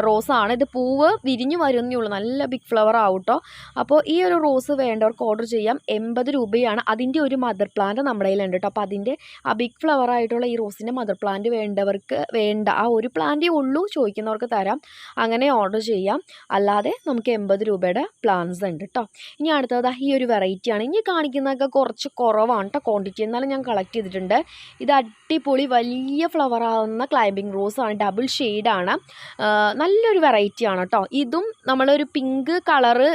റോസാണ്. ഇത് പൂവ് വിരിഞ്ഞു വരുന്നേ ഉള്ളൂ, നല്ല ബിഗ് ഫ്ലവർ ആവും കേട്ടോ. അപ്പോൾ ഈ ഒരു റോസ് വേണ്ടവർക്ക് ഓർഡർ ചെയ്യാം. 80 രൂപയാണ്. അതിൻ്റെ ഒരു മദർ പ്ലാന്റ് നമ്മുടെ കയ്യിലുണ്ട് കേട്ടോ. അപ്പോൾ അതിൻ്റെ ആ ബിഗ് ഫ്ലവർ ആയിട്ടുള്ള ഈ റോസിൻ്റെ മദർ പ്ലാന്റ് വേണ്ടവർക്ക് വേണ്ട, ആ ഒരു പ്ലാന്റേ ഉള്ളൂ, ചോദിക്കുന്നവർക്ക് തരാം. അങ്ങനെ ഓർഡർ ചെയ്യാം. അല്ലാതെ നമുക്ക് 80 രൂപയുടെ പ്ലാന്റ്സ് ഉണ്ട് കേട്ടോ. ഇനി അടുത്തത് ഈ ഒരു വെറൈറ്റിയാണ്. ഇനി കാണിക്കുന്നതൊക്കെ കുറച്ച് കുറവാണ് കേട്ടോ ക്വാണ്ടിറ്റി, എന്നാലും ഞാൻ കളക്ട് ചെയ്തിട്ടുണ്ട്. ഇത് അടിപൊളി വലിയ ഫ്ലവർ ആവുന്ന ക്ലൈമ്പിംഗ് റോസാണ്. ഡബിൾ ഷെയ്ഡാണ്. നല്ലൊരു വെറൈറ്റിയാണ് കേട്ടോ. ഇതും നമ്മളൊരു പിങ്ക് കളറ്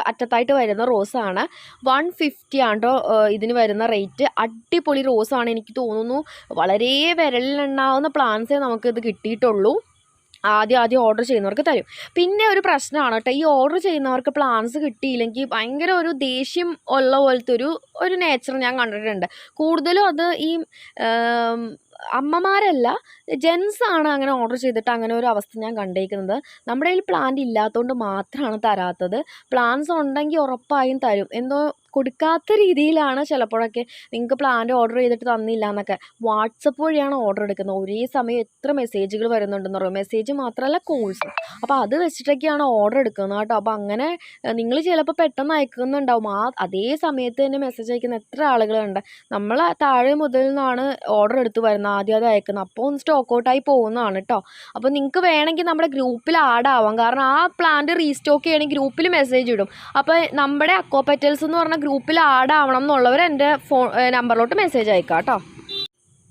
അറ്റത്തായിട്ട് വരുന്ന റോസാണ്. 150 ആണ് കേട്ടോ ഇതിന് വരുന്ന റേറ്റ്. അടിപൊളി റോസാണ്. എനിക്ക് തോന്നുന്നു വളരെ വിരലിലെണ്ണാവുന്ന പ്ലാന്റ്സേ നമുക്കിത് കിട്ടിയിട്ടുള്ളൂ. ആദ്യം ഓർഡർ ചെയ്യുന്നവർക്ക് തരും. പിന്നെ ഒരു പ്രശ്നമാണ് കേട്ടോ, ഈ ഓർഡർ ചെയ്യുന്നവർക്ക് പ്ലാന്റ്സ് കിട്ടിയില്ലെങ്കിൽ ഭയങ്കര ഒരു ദേഷ്യം ഉള്ള പോലത്തെ ഒരു നേച്ചർ ഞാൻ കണ്ടിട്ടുണ്ട്. കൂടുതലും അത് ഈ അമ്മമാരല്ല, ജെൻസാണ് അങ്ങനെ ഓർഡർ ചെയ്തിട്ട് അങ്ങനെ ഒരു അവസ്ഥ ഞാൻ കണ്ടേക്കുന്നത്. നമ്മുടെ കയ്യിൽ പ്ലാന്റ് ഇല്ലാത്തതുകൊണ്ട് മാത്രമാണ് തരാത്തത്. പ്ലാന്റ്സ് ഉണ്ടെങ്കിൽ ഉറപ്പായും തരും. എന്തോ കൊടുക്കാത്ത രീതിയിലാണ് ചിലപ്പോഴൊക്കെ. നിങ്ങൾക്ക് പ്ലാന്റ് ഓർഡർ ചെയ്തിട്ട് തന്നില്ല എന്നൊക്കെ. വാട്സപ്പ് വഴിയാണ് ഓർഡർ എടുക്കുന്നത്. ഒരേ സമയം എത്ര മെസ്സേജുകൾ വരുന്നുണ്ടെന്ന് പറയുമോ, മെസ്സേജ് മാത്രമല്ല കോൾസ്. അപ്പോൾ അത് വെച്ചിട്ടൊക്കെയാണ് ഓർഡർ എടുക്കുന്നത് കേട്ടോ. അപ്പോൾ അങ്ങനെ നിങ്ങൾ ചിലപ്പോൾ പെട്ടെന്ന് അയക്കുന്നുണ്ടാവും. അതേ സമയത്ത് തന്നെ മെസ്സേജ് അയക്കുന്ന എത്ര ആളുകളുണ്ട്. നമ്മൾ താഴെ മുതൽ നിന്നാണ് ഓർഡർ എടുത്ത് വരുന്നത്, ആദ്യം അയക്കുന്നത്. അപ്പോൾ ഒന്ന് സ്റ്റോക്ക് ഔട്ടായി പോകുന്നതാണ് കേട്ടോ. അപ്പോൾ നിങ്ങൾക്ക് വേണമെങ്കിൽ നമ്മുടെ ഗ്രൂപ്പിൽ ആഡ് ആവാം. കാരണം ആ പ്ലാന്റ് റീസ്റ്റോക്ക് ചെയ്യണമെങ്കിൽ ഗ്രൂപ്പിൽ മെസ്സേജ് ഇടും. അപ്പോൾ നമ്മുടെ അക്വ പെറ്റൽസ് എന്ന് പറഞ്ഞ ഗ്രൂപ്പിൽ ആഡ് ആവണം എന്നുള്ളവർ എൻ്റെ നമ്പറിലോട്ട് മെസ്സേജ് അയക്കാം കേട്ടോ.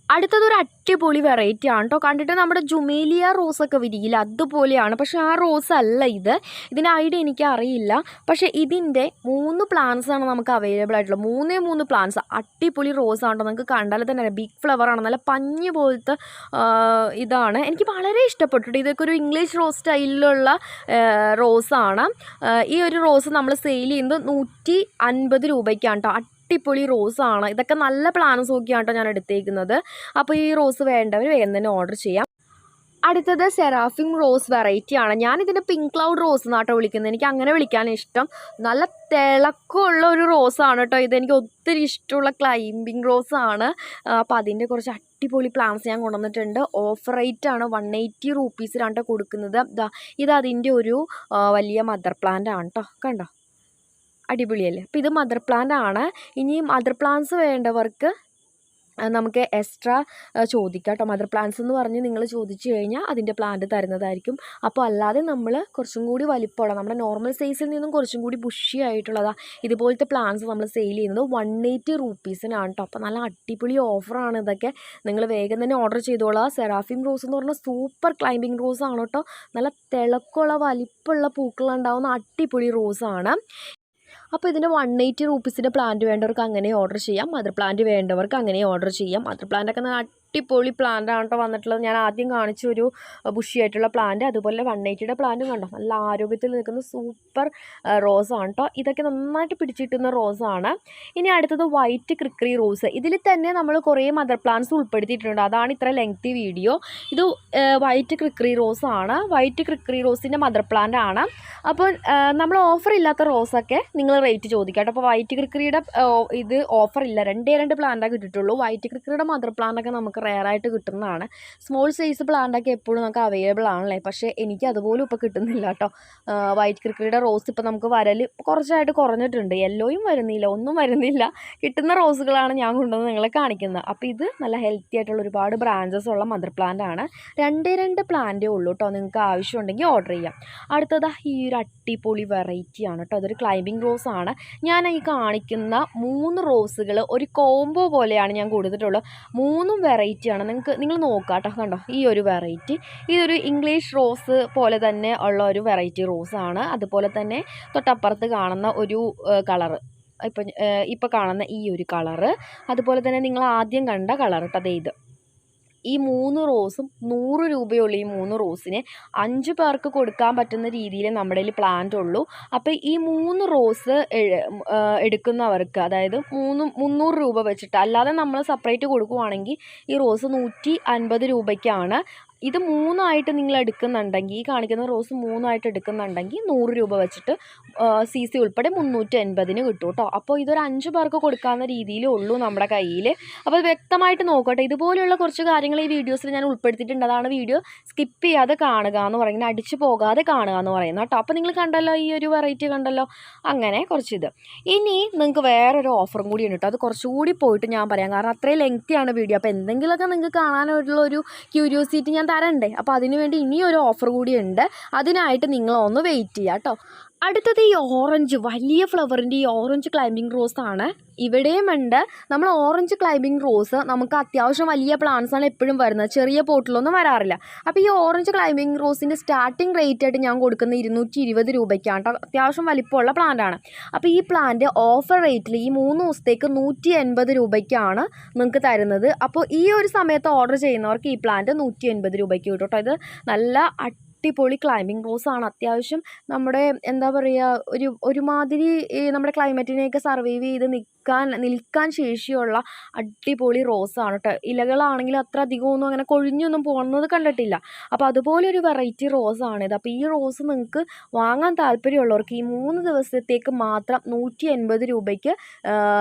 അടുത്തതൊരു അടിപൊളി വെറൈറ്റി ആണ് കേട്ടോ. കണ്ടിട്ട് നമ്മുടെ ജുമേലിയ റോസൊക്കെ വിരിയില്ല, അതുപോലെയാണ്. പക്ഷേ ആ റോസ് അല്ല ഇത്. ഇതിൻ്റെ ഐഡിയ എനിക്ക് അറിയില്ല. പക്ഷേ ഇതിൻ്റെ 3 പ്ലാന്റ്സാണ് നമുക്ക് അവൈലബിൾ ആയിട്ടുള്ളത്. 3 പ്ലാന്റ്സ്. അടിപൊളി റോസാണ് കേട്ടോ. നിങ്ങൾക്ക് കണ്ടാൽ തന്നെ ബിഗ് ഫ്ലവറാണ്, നല്ല പഞ്ഞ് പോലത്തെ ഇതാണ്. എനിക്ക് വളരെ ഇഷ്ടപ്പെട്ടു. ഇതൊക്കെ ഒരു ഇംഗ്ലീഷ് റോസ് സ്റ്റൈലിലുള്ള റോസാണ്. ഈ ഒരു റോസ് നമ്മൾ സെയിൽ ചെയ്യുന്നത് 150 രൂപയ്ക്കാണ് കേട്ടോ. അടിപൊളി റോസാണ്. ഇതൊക്കെ നല്ല പ്ലാന്റ്സ് നോക്കിയാണ് കേട്ടോ ഞാൻ എടുത്തേക്കുന്നത്. അപ്പോൾ ഈ റോസ് വേണ്ടവർ വേഗം തന്നെ ഓർഡർ ചെയ്യാം. അടുത്തത് സെറാഫിം റോസ് വെറൈറ്റി ആണ്. ഞാനിതിൻ്റെ പിങ്ക് ക്ലൗഡ് റോസ് എന്നാട്ടോ വിളിക്കുന്നത്. എനിക്ക് അങ്ങനെ വിളിക്കാൻ ഇഷ്ടം. നല്ല തിളക്കമുള്ള ഒരു റോസാണ് കേട്ടോ. ഇതെനിക്ക് ഒത്തിരി ഇഷ്ടമുള്ള ക്ലൈമ്പിംഗ് റോസാണ്. അപ്പോൾ അതിൻ്റെ കുറച്ച് അടിപൊളി പ്ലാന്റ്സ് ഞാൻ കൊണ്ടുവന്നിട്ടുണ്ട്. ഓഫർ റേറ്റ് ആണ്. 180 റുപ്പീസിലാണ് കേട്ടോ കൊടുക്കുന്നത്. ഇത് അതിൻ്റെ ഒരു വലിയ മദർ പ്ലാന്റ് ആണ് കേട്ടോ. കണ്ടോ, അടിപൊളിയല്ലേ. അപ്പോൾ ഇത് മദർ പ്ലാന്റ് ആണ്. ഇനി മദർ പ്ലാന്റ്സ് വേണ്ടവർക്ക് നമുക്ക് എക്സ്ട്രാ ചോദിക്കാം കേട്ടോ. മദർ പ്ലാന്റ്സ് എന്ന് പറഞ്ഞ് നിങ്ങൾ ചോദിച്ചു കഴിഞ്ഞാൽ അതിൻ്റെ പ്ലാന്റ് തരുന്നതായിരിക്കും. അപ്പോൾ അല്ലാതെ നമ്മൾ കുറച്ചും കൂടി വലിപ്പമുള്ള നമ്മുടെ നോർമൽ സൈസിൽ നിന്നും കുറച്ചും കൂടി ബുഷി ആയിട്ടുള്ളതാ ഇതുപോലത്തെ പ്ലാന്റ്സ് നമ്മൾ സെയിൽ ചെയ്യുന്നത് 180 റുപ്പീസിനാണ് കേട്ടോ. അപ്പോൾ നല്ല അടിപൊളി ഓഫറാണ് ഇതൊക്കെ. നിങ്ങൾ വേഗം തന്നെ ഓർഡർ ചെയ്തോളാം. സെറാഫിം റോസ് എന്ന് പറഞ്ഞാൽ സൂപ്പർ ക്ലൈമ്പിംഗ് റോസ് ആണ് കേട്ടോ. നല്ല തിളക്കമുള്ള വലിപ്പമുള്ള പൂക്കളുണ്ടാവുന്ന അടിപൊളി റോസാണ്. അപ്പോൾ ഇതിന് 180 റുപ്പീസിൻ്റെ പ്ലാന്റ് വേണ്ടവർക്ക് അങ്ങനെ ഓർഡർ ചെയ്യാം. മദർ പ്ലാന്റ് വേണ്ടവർക്ക് അങ്ങനെ ഓർഡർ ചെയ്യാം. മദർ പ്ലാന്റൊക്കെ നല്ല അടിപൊളി പ്ലാന്റാണ് കേട്ടോ വന്നിട്ടുള്ളത്. ഞാൻ ആദ്യം കാണിച്ച ഒരു ബുഷി ആയിട്ടുള്ള പ്ലാന്റ്, അതുപോലെ 180യുടെ പ്ലാന്റും കണ്ടോ, നല്ല ആരോഗ്യത്തിൽ നിൽക്കുന്ന സൂപ്പർ റോസാണ് കേട്ടോ. ഇതൊക്കെ നന്നായിട്ട് പിടിച്ചിട്ടുന്ന റോസാണ്. ഇനി അടുത്തത് വൈറ്റ് ക്രിക്കറി റോസ്. ഇതിൽ തന്നെ നമ്മൾ കുറേ മദർ പ്ലാന്റ്സ് ഉൾപ്പെടുത്തിയിട്ടുണ്ട്, അതാണ് ഇത്ര ലെങ്തി വീഡിയോ. ഇത് വൈറ്റ് ക്രിക്കറി റോസാണ്. വൈറ്റ് ക്രിക്കറി റോസിൻ്റെ മദർ പ്ലാന്റ് ആണ്. അപ്പോൾ നമ്മൾ ഓഫർ ഇല്ലാത്ത റോസൊക്കെ നിങ്ങൾ റേറ്റ് ചോദിക്കാം കേട്ടോ. അപ്പോൾ വൈറ്റ് ക്രിക്കറിയുടെ ഇത് ഓഫർ ഇല്ല, 2 പ്ലാന്റാണ് കിട്ടിയിട്ടുള്ളൂ. വൈറ്റ് ക്രിക്കറിയുടെ മദർ പ്ലാന്റൊക്കെ നമുക്ക് റെയറായിട്ട് കിട്ടുന്നതാണ്. സ്മോൾ സൈസ് പ്ലാന്റൊക്കെ എപ്പോഴും നമുക്ക് അവൈലബിൾ ആണല്ലേ, പക്ഷേ എനിക്ക് അതുപോലും ഇപ്പോൾ കിട്ടുന്നില്ല കേട്ടോ. വൈറ്റ് ക്രിക്കറിയുടെ റോസ് ഇപ്പോൾ നമുക്ക് വരൽ കുറച്ചായിട്ട് കുറഞ്ഞിട്ടുണ്ട്. യെല്ലോയും വരുന്നില്ല, ഒന്നും വരുന്നില്ല. കിട്ടുന്ന റോസുകളാണ് ഞാൻ കൊണ്ടുവന്ന് നിങ്ങളെ കാണിക്കുന്നത്. അപ്പോൾ ഇത് നല്ല ഹെൽത്തി ആയിട്ടുള്ള ഒരുപാട് ബ്രാഞ്ചസ് ഉള്ള മദർ പ്ലാന്റ് ആണ്. 2 പ്ലാന്റേ ഉള്ളൂ കേട്ടോ. നിങ്ങൾക്ക് ആവശ്യമുണ്ടെങ്കിൽ ഓർഡർ ചെയ്യാം. അടുത്തത് ഈ ഒരു അടിപൊളി വെറൈറ്റി ആണ് കേട്ടോ. അതൊരു ക്ലൈമ്പിംഗ് റോസ് ആണ്. ഞാൻ ഈ കാണിക്കുന്ന 3 റോസുകൾ ഒരു കോംബോ പോലെയാണ് ഞാൻ കൊടുത്തിട്ടുള്ളത്. 3 വെറൈറ്റിയാണ്. നിങ്ങൾ നോക്കാം കേട്ടോ. കണ്ടോ ഈ ഒരു വെറൈറ്റി, ഇതൊരു ഇംഗ്ലീഷ് റോസ് പോലെ തന്നെ ഉള്ള ഒരു വെറൈറ്റി റോസാണ്. അതുപോലെ തന്നെ തൊട്ടപ്പുറത്ത് കാണുന്ന ഒരു കളറ്, ഇപ്പം കാണുന്ന ഈ ഒരു കളറ്, അതുപോലെ തന്നെ നിങ്ങൾ ആദ്യം കണ്ട കളർ കേട്ടോ. അതേ ഇത്. ഈ 3 റോസും 100 രൂപയുള്ള ഈ 3 റോസിന് 5 പേർക്ക് കൊടുക്കാൻ പറ്റുന്ന രീതിയിൽ നമ്മുടെ കയ്യിൽ പ്ലാന്റ് ഉള്ളൂ. അപ്പോൾ ഈ 3 റോസ് എടുക്കുന്നവർക്ക്, അതായത് 300 രൂപ വെച്ചിട്ട്, അല്ലാതെ നമ്മൾ സെപ്പറേറ്റ് കൊടുക്കുവാണെങ്കിൽ ഈ റോസ് 150 രൂപയ്ക്കാണ്. ഇത് 3 നിങ്ങൾ എടുക്കുന്നുണ്ടെങ്കിൽ, ഈ കാണിക്കുന്ന റോസ് 3 എടുക്കുന്നുണ്ടെങ്കിൽ 100 രൂപ വെച്ചിട്ട് CC ഉൾപ്പെടെ 380 കിട്ടും കേട്ടോ. അപ്പോൾ ഇതൊരു 5 പേർക്ക് കൊടുക്കാവുന്ന രീതിയിലേ ഉള്ളൂ നമ്മുടെ കയ്യിൽ. അപ്പോൾ വ്യക്തമായിട്ട് നോക്കട്ടെ. ഇതുപോലെയുള്ള കുറച്ച് കാര്യങ്ങൾ ഈ വീഡിയോസിൽ ഞാൻ ഉൾപ്പെടുത്തിയിട്ടുണ്ട്. അതാണ് വീഡിയോ സ്കിപ്പ് ചെയ്യാതെ കാണുക എന്ന് പറയുന്നത്, അടിച്ചു പോകാതെ കാണുക എന്ന് പറയുന്നത് കേട്ടോ. അപ്പോൾ നിങ്ങൾ കണ്ടല്ലോ, ഈ ഒരു വെറൈറ്റി കണ്ടല്ലോ. അങ്ങനെ കുറച്ചിത്. ഇനി നിങ്ങൾക്ക് വേറൊരു ഓഫറും കൂടി ഉണ്ട് കേട്ടോ. അത് കുറച്ചുകൂടി പോയിട്ട് ഞാൻ പറയാം, കാരണം അത്രയും ലെങ്തിയാണ് വീഡിയോ. അപ്പോൾ എന്തെങ്കിലുമൊക്കെ നിങ്ങൾക്ക് കാണാനുള്ള ഒരു ക്യൂരിയോസിറ്റി ഞാൻ തരണ്ടേ. അപ്പോൾ അതിനുവേണ്ടി ഇനിയൊരു ഓഫർ കൂടിയുണ്ട്. അതിനായിട്ട് നിങ്ങളൊന്ന് വെയിറ്റ് ചെയ്യുക കേട്ടോ. അടുത്തത് ഈ ഓറഞ്ച്, വലിയ ഫ്ലവറിൻ്റെ ഈ ഓറഞ്ച് ക്ലൈമ്പിംഗ് റോസ് ആണ്. ഇവിടെയും ഉണ്ട്. നമ്മൾ ഓറഞ്ച് ക്ലൈമ്പിംഗ് റോസ് നമുക്ക് അത്യാവശ്യം വലിയ പ്ലാന്റ്സ് ആണ് എപ്പോഴും വരുന്നത്, ചെറിയ പോട്ടിലൊന്നും വരാറില്ല. അപ്പോൾ ഈ ഓറഞ്ച് ക്ലൈമ്പിംഗ് റോസിൻ്റെ സ്റ്റാർട്ടിംഗ് റേറ്റ് ആയിട്ട് ഞാൻ കൊടുക്കുന്നത് 220 രൂപയ്ക്കാണ് കേട്ടോ. അത്യാവശ്യം വലിപ്പമുള്ള പ്ലാന്റ് ആണ്. അപ്പോൾ ഈ പ്ലാന്റ് ഓഫർ റേറ്റിൽ ഈ 3 ദിവസത്തേക്ക് 180 രൂപയ്ക്കാണ് നിങ്ങൾക്ക് തരുന്നത്. അപ്പോൾ ഈ ഒരു സമയത്ത് ഓർഡർ ചെയ്യുന്നവർക്ക് ഈ പ്ലാന്റ് 180 രൂപയ്ക്ക് കിട്ടും കേട്ടോ. ഇത് നല്ല അടിപൊളി ക്ലൈമ്പിംഗ് റോസാണ്. അത്യാവശ്യം നമ്മുടെ എന്താ പറയുക, ഒരുമാതിരി നമ്മുടെ ക്ലൈമറ്റിനെയൊക്കെ സർവൈവ് ചെയ്ത് നിൽക്കാൻ ശേഷിയുള്ള അടിപൊളി റോസാണ് കേട്ടോ. ഇലകളാണെങ്കിൽ അത്ര അധികമൊന്നും അങ്ങനെ കൊഴിഞ്ഞൊന്നും പോകുന്നത് കണ്ടിട്ടില്ല. അപ്പോൾ അതുപോലെ ഒരു വെറൈറ്റി റോസാണിത്. അപ്പോൾ ഈ റോസ് നിങ്ങൾക്ക് വാങ്ങാൻ താല്പര്യമുള്ളവർക്ക് ഈ 3 ദിവസത്തേക്ക് മാത്രം 180 രൂപയ്ക്ക്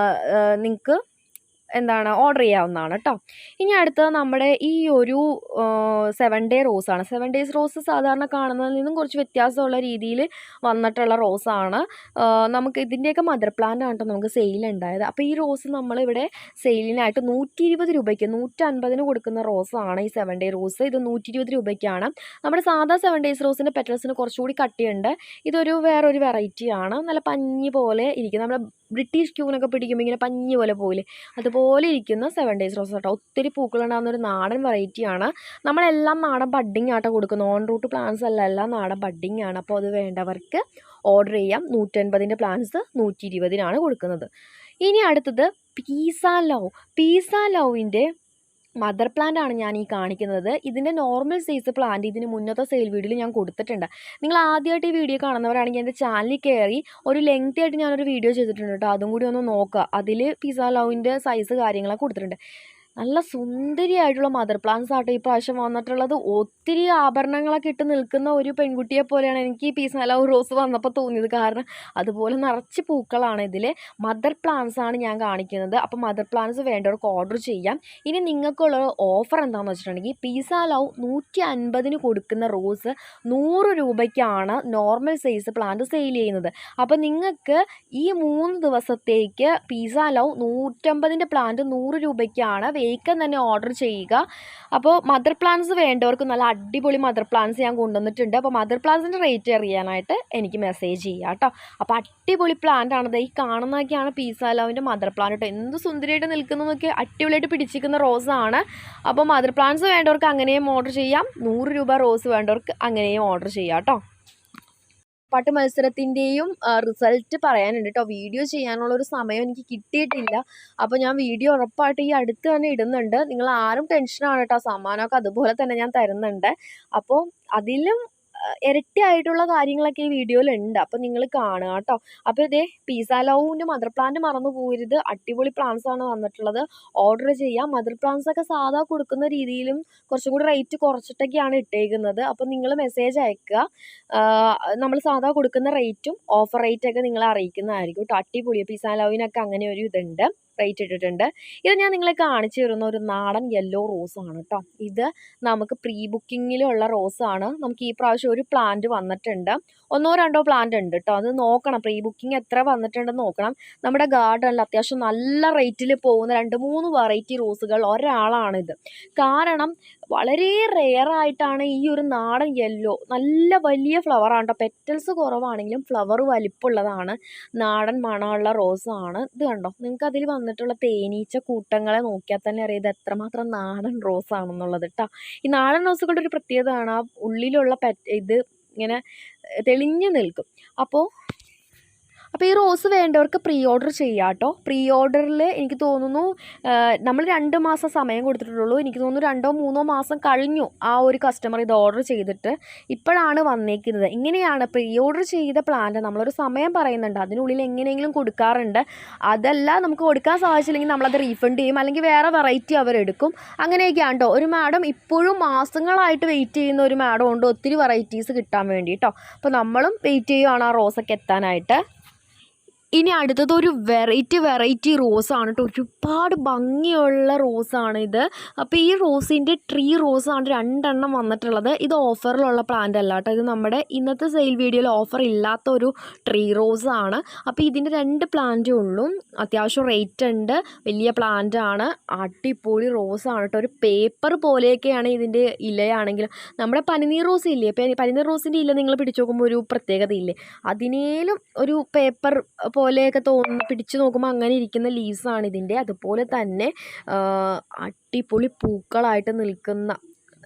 നിങ്ങൾക്ക് ഓർഡർ ചെയ്യാവുന്നതാണ് കേട്ടോ. ഇനി അടുത്തത് നമ്മുടെ ഈ ഒരു 7 ഡേ റോസാണ്. 7 ഡേയ്സ് റോസ് സാധാരണ കാണുന്നതിൽ നിന്നും കുറച്ച് വ്യത്യാസമുള്ള രീതിയിൽ വന്നിട്ടുള്ള റോസാണ്. നമുക്ക് ഇതിൻ്റെയൊക്കെ മദർ പ്ലാന്റ് ആണ് കേട്ടോ നമുക്ക് സെയിലുണ്ടായത്. അപ്പോൾ ഈ റോസ് നമ്മളിവിടെ സെയിലിനായിട്ട് 120 രൂപയ്ക്ക്, 150 കൊടുക്കുന്ന റോസാണ് ഈ 7 ഡേ റോസ്. ഇത് 120 രൂപയ്ക്കാണ്. നമ്മുടെ സാധാ 7 ഡേയ്സ് റോസിൻ്റെ പെറ്റൽസിന് കുറച്ചുകൂടി കട്ടിയുണ്ട്. ഇതൊരു വേറൊരു വെറൈറ്റിയാണ്. നല്ല പഞ്ഞി പോലെ ഇരിക്കും. നമ്മുടെ ബ്രിട്ടീഷ് ക്യൂനൊക്കെ പിടിക്കുമ്പോൾ ഇങ്ങനെ പഞ്ഞി പോലെ പോയില്ലേ, അതുപോലെ ഇരിക്കുന്ന 7 ഡേയ്സ് റോസ് കേട്ടോ. ഒത്തിരി പൂക്കളുണ്ടാകുന്ന ഒരു നാടൻ വെറൈറ്റിയാണ്. നമ്മളെല്ലാം നാടൻ ബഡ്ഡിങ് ആട്ടോ കൊടുക്കുന്നത്, ഓൺ റൂട്ട് പ്ലാന്റ്സ് അല്ല, എല്ലാം നാടൻ ബഡ്ഡിങ് ആണ്. അപ്പോൾ അത് വേണ്ടവർക്ക് ഓർഡർ ചെയ്യാം. 150ൻ്റെ പ്ലാന്റ്സ് 120-നാണ് കൊടുക്കുന്നത്. ഇനി അടുത്തത് പീസ ലവിൻ്റെ മദർ പ്ലാന്റ് ആണ് ഞാൻ ഈ കാണിക്കുന്നത്. ഇതിൻ്റെ നോർമൽ സൈസ് പ്ലാന്റ് ഇതിന് മുന്നത്തെ സെയിൽ വീഡിയോയിൽ ഞാൻ കൊടുത്തിട്ടുണ്ട്. നിങ്ങൾ ആദ്യമായിട്ട് ഈ വീഡിയോ കാണുന്നവരാണെങ്കിൽ എൻ്റെ ചാനലിൽ കയറി ഒരു ലെങ്തി ആയിട്ട് ഞാനൊരു വീഡിയോ ചെയ്തിട്ടുണ്ട് കേട്ടോ. അതും കൂടി ഒന്ന് നോക്കുക. അതിൽ പിസ്സ ലവിൻ്റെ സൈസ് കാര്യങ്ങളൊക്കെ കൊടുത്തിട്ടുണ്ട്. നല്ല സുന്ദരിയായിട്ടുള്ള മദർ പ്ലാന്റ്സ് ആട്ടോ ഈ പ്രാവശ്യം വന്നിട്ടുള്ളത്. ഒത്തിരി ആഭരണങ്ങളൊക്കെ ഇട്ട് നിൽക്കുന്ന ഒരു പെൺകുട്ടിയെ പോലെയാണ് എനിക്ക് ഈ പീസ് ആൻഡ് ലവ് റോസ് വന്നപ്പോൾ തോന്നിയത്. കാരണം അതുപോലെ നിറച്ച് പൂക്കളാണ് ഇതിൽ. മദർ പ്ലാന്റ്സ് ആണ് ഞാൻ കാണിക്കുന്നത്. അപ്പോൾ മദർ പ്ലാന്റ്സ് വേണ്ടവർക്ക് ഓർഡർ ചെയ്യാം. ഇനി നിങ്ങൾക്കുള്ള ഓഫർ എന്താണെന്ന് വെച്ചിട്ടുണ്ടെങ്കിൽ പീസ് ആൻഡ് ലവ് 150 കൊടുക്കുന്ന റോസ് 100 രൂപയ്ക്കാണ് നോർമൽ സൈസ് പ്ലാന്റ് സെയിൽ ചെയ്യുന്നത്. അപ്പോൾ നിങ്ങൾക്ക് ഈ 3 ദിവസത്തേക്ക് പീസ് ആൻഡ് ലവ് 150 പ്ലാന്റ് 100 രൂപയ്ക്കാണ്. വേഗം തന്നെ ഓർഡർ ചെയ്യുക. അപ്പോൾ മദർ പ്ലാന്റ്സ് വേണ്ടവർക്ക് നല്ല അടിപൊളി മദർ പ്ലാന്റ്സ് ഞാൻ കൊണ്ടുവന്നിട്ടുണ്ട്. അപ്പോൾ മദർ പ്ലാന്റ്സിൻ്റെ റേറ്റ് അറിയാനായിട്ട് എനിക്ക് മെസ്സേജ് ചെയ്യുക കേട്ടോ. അപ്പോൾ അടിപൊളി പ്ലാന്റ് ആണത്. ഈ കാണുന്നതൊക്കെയാണ് പീസ് ആൻഡ് ലവിൻ്റെ മദർ പ്ലാന്റ് കേട്ടോ. എന്ത് സുന്ദരിയായിട്ട് നിൽക്കുന്നതൊക്കെ അടിപൊളിയായിട്ട് പിടിച്ചിരിക്കുന്ന റോസാണ്. അപ്പോൾ മദർ പ്ലാന്റ്സ് വേണ്ടവർക്ക് അങ്ങനെയും ഓർഡർ ചെയ്യാം. 100 രൂപ റോസ് വേണ്ടവർക്ക് അങ്ങനെയും ഓർഡർ ചെയ്യാം കേട്ടോ. പാട്ട് മത്സരത്തിൻ്റെയും റിസൾട്ട് പറയാനുണ്ട് കേട്ടോ. വീഡിയോ ചെയ്യാനുള്ളൊരു സമയം എനിക്ക് കിട്ടിയിട്ടില്ല. അപ്പോൾ ഞാൻ വീഡിയോ ഉറപ്പായിട്ട് ഈ അടുത്ത് തന്നെ ഇടുന്നുണ്ട്. നിങ്ങൾ ആരും ടെൻഷനാണ് കേട്ടോ. സമ്മാനമൊക്കെ അതുപോലെ തന്നെ ഞാൻ തരുന്നുണ്ട്. അപ്പോൾ അതിലും ഇരട്ടിയായിട്ടുള്ള കാര്യങ്ങളൊക്കെ ഈ വീഡിയോയിലുണ്ട്. അപ്പോൾ നിങ്ങൾ കാണുക കേട്ടോ. അപ്പോൾ ഇതേ പീസ് ആൻഡ് ലവിൻ്റെ മദർ പ്ലാന്റ് മറന്നു പോകരുത്. അടിപൊളി പ്ലാന്റ്സ് ആണ് വന്നിട്ടുള്ളത്. ഓർഡർ ചെയ്യാം. മദർ പ്ലാന്റ്സ് ഒക്കെ സാധാ കൊടുക്കുന്ന രീതിയിലും കുറച്ചും കൂടി റേറ്റ് കുറച്ചിട്ടൊക്കെയാണ് ഇട്ടേക്കുന്നത്. അപ്പോൾ നിങ്ങൾ മെസ്സേജ് അയക്കുക. നമ്മൾ സാധാ കൊടുക്കുന്ന റേറ്റും ഓഫർ റേറ്റൊക്കെ നിങ്ങളെ അറിയിക്കുന്നതായിരിക്കും കേട്ടോ. അടിപൊളി പീസ് ആൻഡ് ലവിനൊക്കെ അങ്ങനെ ഒരു ഇതുണ്ട്, റേറ്റ് ഇട്ടിട്ടുണ്ട്. ഇത് ഞാൻ നിങ്ങളെ കാണിച്ചു തരുന്ന ഒരു നാടൻ യെല്ലോ റോസാണ് കേട്ടോ. ഇത് നമുക്ക് പ്രീ ബുക്കിങ്ങിലുള്ള റോസാണ്. നമുക്ക് ഈ പ്രാവശ്യം ഒരു പ്ലാന്റ് വന്നിട്ടുണ്ട്. 1-2 പ്ലാന്റ് ഉണ്ട് കേട്ടോ. അത് നോക്കണം, പ്രീ ബുക്കിംഗ് എത്ര വന്നിട്ടുണ്ടെന്ന് നോക്കണം. നമ്മുടെ ഗാർഡനിൽ അത്യാവശ്യം നല്ല റേറ്റിൽ പോകുന്ന 2-3 വെറൈറ്റി റോസുകൾ ഒരാളാണിത്. കാരണം വളരെ റെയറായിട്ടാണ് ഈ ഒരു നാടൻ യെല്ലോ. നല്ല വലിയ ഫ്ലവറാണ് കേട്ടോ. പെറ്റൽസ് കുറവാണെങ്കിലും ഫ്ലവർ വലിപ്പമുള്ളതാണ്. നാടൻ മണമുള്ള റോസാണ് ഇത്. കണ്ടോ, നിങ്ങൾക്ക് അതിൽ വന്നിട്ടുള്ള തേനീച്ച കൂട്ടങ്ങളെ നോക്കിയാൽ തന്നെ അറിയാം ഇത് എത്രമാത്രം നാടൻ റോസാണെന്നുള്ളത് കേട്ടോ. ഈ നാടൻ റോസുകളുടെ ഒരു പ്രത്യേകതയാണ് ആ ഉള്ളിലുള്ള ഇത് ഇങ്ങനെ തെളിഞ്ഞു നിൽക്കും. അപ്പോൾ ഈ റോസ് വേണ്ടവർക്ക് പ്രീ ഓർഡർ ചെയ്യാം കേട്ടോ. പ്രീ ഓർഡറിൽ എനിക്ക് തോന്നുന്നു നമ്മൾ 2 മാസം സമയം കൊടുത്തിട്ടുള്ളൂ. എനിക്ക് തോന്നുന്നു 2-3 മാസം കഴിഞ്ഞു ആ ഒരു കസ്റ്റമർ ഇത് ഓർഡർ ചെയ്തിട്ട്. ഇപ്പോഴാണ് വന്നേക്കുന്നത്. ഇങ്ങനെയാണ് പ്രീ ഓർഡർ ചെയ്ത പ്ലാന്റ് നമ്മളൊരു സമയം പറയുന്നുണ്ട്, അതിനുള്ളിൽ എങ്ങനെയെങ്കിലും കൊടുക്കാറുണ്ട്. അതല്ല നമുക്ക് കൊടുക്കാൻ സാധിച്ചില്ലെങ്കിൽ നമ്മളത് റീഫണ്ട് ചെയ്യും, അല്ലെങ്കിൽ വേറെ വെറൈറ്റി അവരെടുക്കും. അങ്ങനെയൊക്കെയാണ് കേട്ടോ. ഒരു മാഡം ഇപ്പോഴും മാസങ്ങളായിട്ട് വെയിറ്റ് ചെയ്യുന്ന ഒരു മാഡം ഉണ്ട് ഒത്തിരി വെറൈറ്റീസ് കിട്ടാൻ വേണ്ടി കേട്ടോ. അപ്പോൾ നമ്മളും വെയിറ്റ് ചെയ്യുകയാണ് ആ റോസൊക്കെ എത്താനായിട്ട്. ഇനി അടുത്തത് ഒരു വെറൈറ്റി റോസാണ് കേട്ടോ. ഒരുപാട് ഭംഗിയുള്ള റോസാണിത്. അപ്പോൾ ഈ റോസിൻ്റെ ട്രീ റോസാണ് 2 എണ്ണം വന്നിട്ടുള്ളത്. ഇത് ഓഫറിലുള്ള പ്ലാന്റ് അല്ല കേട്ടോ. ഇത് നമ്മുടെ ഇന്നത്തെ സെയിൽ വീഡിയോയിൽ ഓഫർ ഇല്ലാത്ത ഒരു ട്രീ റോസാണ്. അപ്പോൾ ഇതിൻ്റെ 2 പ്ലാന്റേ ഉള്ളൂ. അത്യാവശ്യം റേറ്റ് ഉണ്ട്. വലിയ പ്ലാന്റ് ആണ്. അടിപൊളി റോസാണ് കേട്ടോ. ഒരു പേപ്പർ പോലെയൊക്കെയാണ് ഇതിൻ്റെ ഇലയാണെങ്കിലും. നമ്മുടെ പനിനീർ റോസ് ഇല്ലേ, പനിനീർ റോസിൻ്റെ ഇല നിങ്ങൾ പിടിച്ചു നോക്കുമ്പോൾ ഒരു പ്രത്യേകത ഇല്ലേ, അതിനേലും ഒരു പേപ്പർ പോലെയൊക്കെ തോന്നുന്നു. പിടിച്ചു നോക്കുമ്പോൾ അങ്ങനെ ഇരിക്കുന്ന ലീവ്സാണ് ഇതിൻ്റെ. അതുപോലെ തന്നെ അടിപൊളി പൂക്കളായിട്ട് നിൽക്കുന്ന,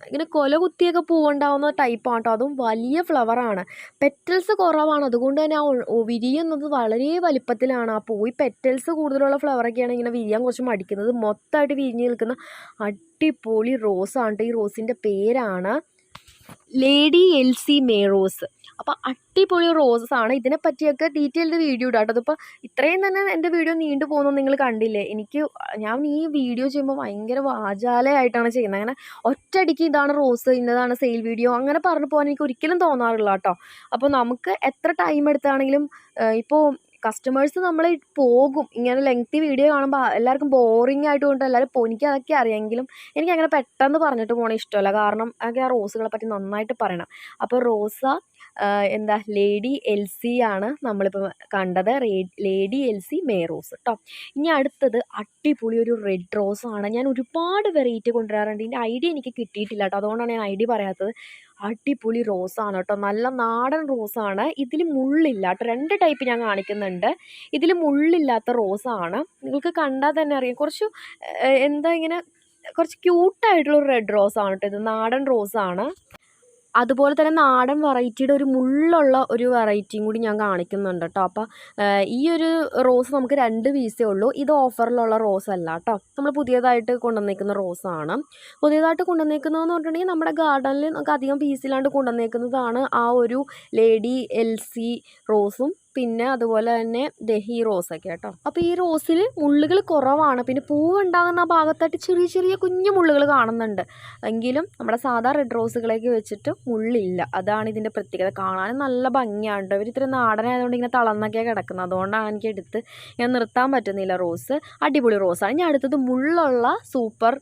ഇങ്ങനെ കൊല കുത്തിയൊക്കെ പൂവുണ്ടാവുന്ന ടൈപ്പാണ് കേട്ടോ. അതും വലിയ ഫ്ലവറാണ്. പെറ്റൽസ് കുറവാണ്, അതുകൊണ്ട് തന്നെ വിരിയുന്നത് വളരെ വലിപ്പത്തിലാണ്. ആ പൂവ് പെറ്റൽസ് കൂടുതലുള്ള ഫ്ലവറൊക്കെയാണ് ഇങ്ങനെ വിരിയാൻ കുറച്ച് മടിക്കുന്നത്. മൊത്തമായിട്ട് വിരിഞ്ഞ് നിൽക്കുന്ന അടിപൊളി റോസാണ്. ഈ റോസിൻ്റെ പേരാണ് ലേഡി എൽസി മേറോസ്. അപ്പോൾ അടിപൊളി റോസസാണ്. ഇതിനെപ്പറ്റിയൊക്കെ ഡീറ്റെയിൽഡ് വീഡിയോ ഇടാം കേട്ടോ. അതിപ്പോൾ ഇത്രയും തന്നെ എൻ്റെ വീഡിയോ നീണ്ടു പോകുന്നത് നിങ്ങൾ കണ്ടില്ലേ. ഞാൻ ഈ വീഡിയോ ചെയ്യുമ്പോൾ ഭയങ്കര വാചാലയായിട്ടാണ് ചെയ്യുന്നത്. അങ്ങനെ ഒറ്റയടിക്ക് ഇതാണ് റോസ്, ഇന്നതാണ് സെയിൽ വീഡിയോ അങ്ങനെ പറഞ്ഞു പോകാൻ എനിക്ക് ഒരിക്കലും തോന്നാറില്ല കേട്ടോ. അപ്പോൾ നമുക്ക് എത്ര ടൈം എടുത്താണെങ്കിലും ഇപ്പോൾ കസ്റ്റമേഴ്സ് നമ്മൾ പോകും. ഇങ്ങനെ ലെങ്തി വീഡിയോ കാണുമ്പോൾ എല്ലാവർക്കും ബോറിംഗ് ആയിട്ട് എല്ലാവരും എനിക്ക് അതൊക്കെ അറിയാമെങ്കിലും എനിക്കങ്ങനെ പെട്ടെന്ന് പറഞ്ഞിട്ട് പോകണ ഇഷ്ടമല്ല. കാരണം എനിക്ക് ആ റോസുകളെ പറ്റി നന്നായിട്ട് പറയണം. അപ്പോൾ റോസ ലേഡി എൽസി ആണ് നമ്മളിപ്പോൾ കണ്ടത്. ലേഡി എൽസി മേറോസ് കേട്ടോ. ഇനി അടുത്തത് അടിപൊളി ഒരു റെഡ് റോസാണ്. ഞാൻ ഒരുപാട് വെറൈറ്റി കൊണ്ടുവരാറുണ്ട്. ഇതിൻ്റെ ഐഡിയ എനിക്ക് കിട്ടിയിട്ടില്ല കേട്ടോ. അതുകൊണ്ടാണ് ഞാൻ ഐഡിയ പറയാത്തത്. അടിപൊളി റോസാണ് കേട്ടോ. നല്ല നാടൻ റോസാണ്. ഇതിൽ മുള്ളില്ല കേട്ടോ. 2 ടൈപ്പ് ഞാൻ കാണിക്കുന്നുണ്ട്. ഇതിൽ മുള്ളില്ലാത്ത റോസാണ്. നിങ്ങൾക്ക് കണ്ടാൽ തന്നെ അറിയാം. കുറച്ച് ഇങ്ങനെ കുറച്ച് ക്യൂട്ടായിട്ടുള്ളൊരു റെഡ് റോസാണ് കേട്ടോ. ഇത് നാടൻ റോസാണ്. അതുപോലെ തന്നെ നാടൻ വെറൈറ്റിയുടെ ഒരു മുള്ളുള്ള ഒരു വെറൈറ്റിയും കൂടി ഞാൻ കാണിക്കുന്നുണ്ട് കേട്ടോ. അപ്പോൾ ഈ ഒരു റോസ് നമുക്ക് 2 പീസേ ഉള്ളൂ. ഇത് ഓഫറിലുള്ള റോസ് അല്ല കേട്ടോ. നമ്മൾ പുതിയതായിട്ട് കൊണ്ടുവന്നേക്കുന്ന റോസാണ്. പുതിയതായിട്ട് കൊണ്ടുവന്നേക്കുന്നതെന്ന് പറഞ്ഞിട്ടുണ്ടെങ്കിൽ നമ്മുടെ ഗാർഡനിൽ നമുക്ക് അധികം പീസിലാണ്ട് കൊണ്ടുവന്നേക്കുന്നതാണ് ആ ഒരു ലേഡി എൽസി റോസും പിന്നെ അതുപോലെ തന്നെ ഈ റോസൊക്കെ കേട്ടോ. അപ്പോൾ ഈ റോസിൽ മുള്ളുകൾ കുറവാണ്. പിന്നെ പൂവുണ്ടാകുന്ന ആ ഭാഗത്തായിട്ട് ചെറിയ ചെറിയ കുഞ്ഞു മുള്ളുകൾ കാണുന്നുണ്ട്. എങ്കിലും നമ്മുടെ സാധാ റെഡ് റോസുകളേക്ക് വെച്ചിട്ട് മുള്ളില്ല. അതാണ് ഇതിൻ്റെ പ്രത്യേകത. കാണാനും നല്ല ഭംഗിയാണ്. ഇവർ ഇത്തിരി നാടനായതുകൊണ്ട് ഇങ്ങനെ തളർന്നൊക്കെയാണ് കിടക്കുന്നത്. അതുകൊണ്ടാണ് എനിക്ക് എടുത്ത് ഞാൻ നിർത്താൻ പറ്റുന്നില്ല. റോസ് അടിപൊളി റോസാണ്. ഞാൻ അടുത്തത് മുള്ളുള്ള സൂപ്പർ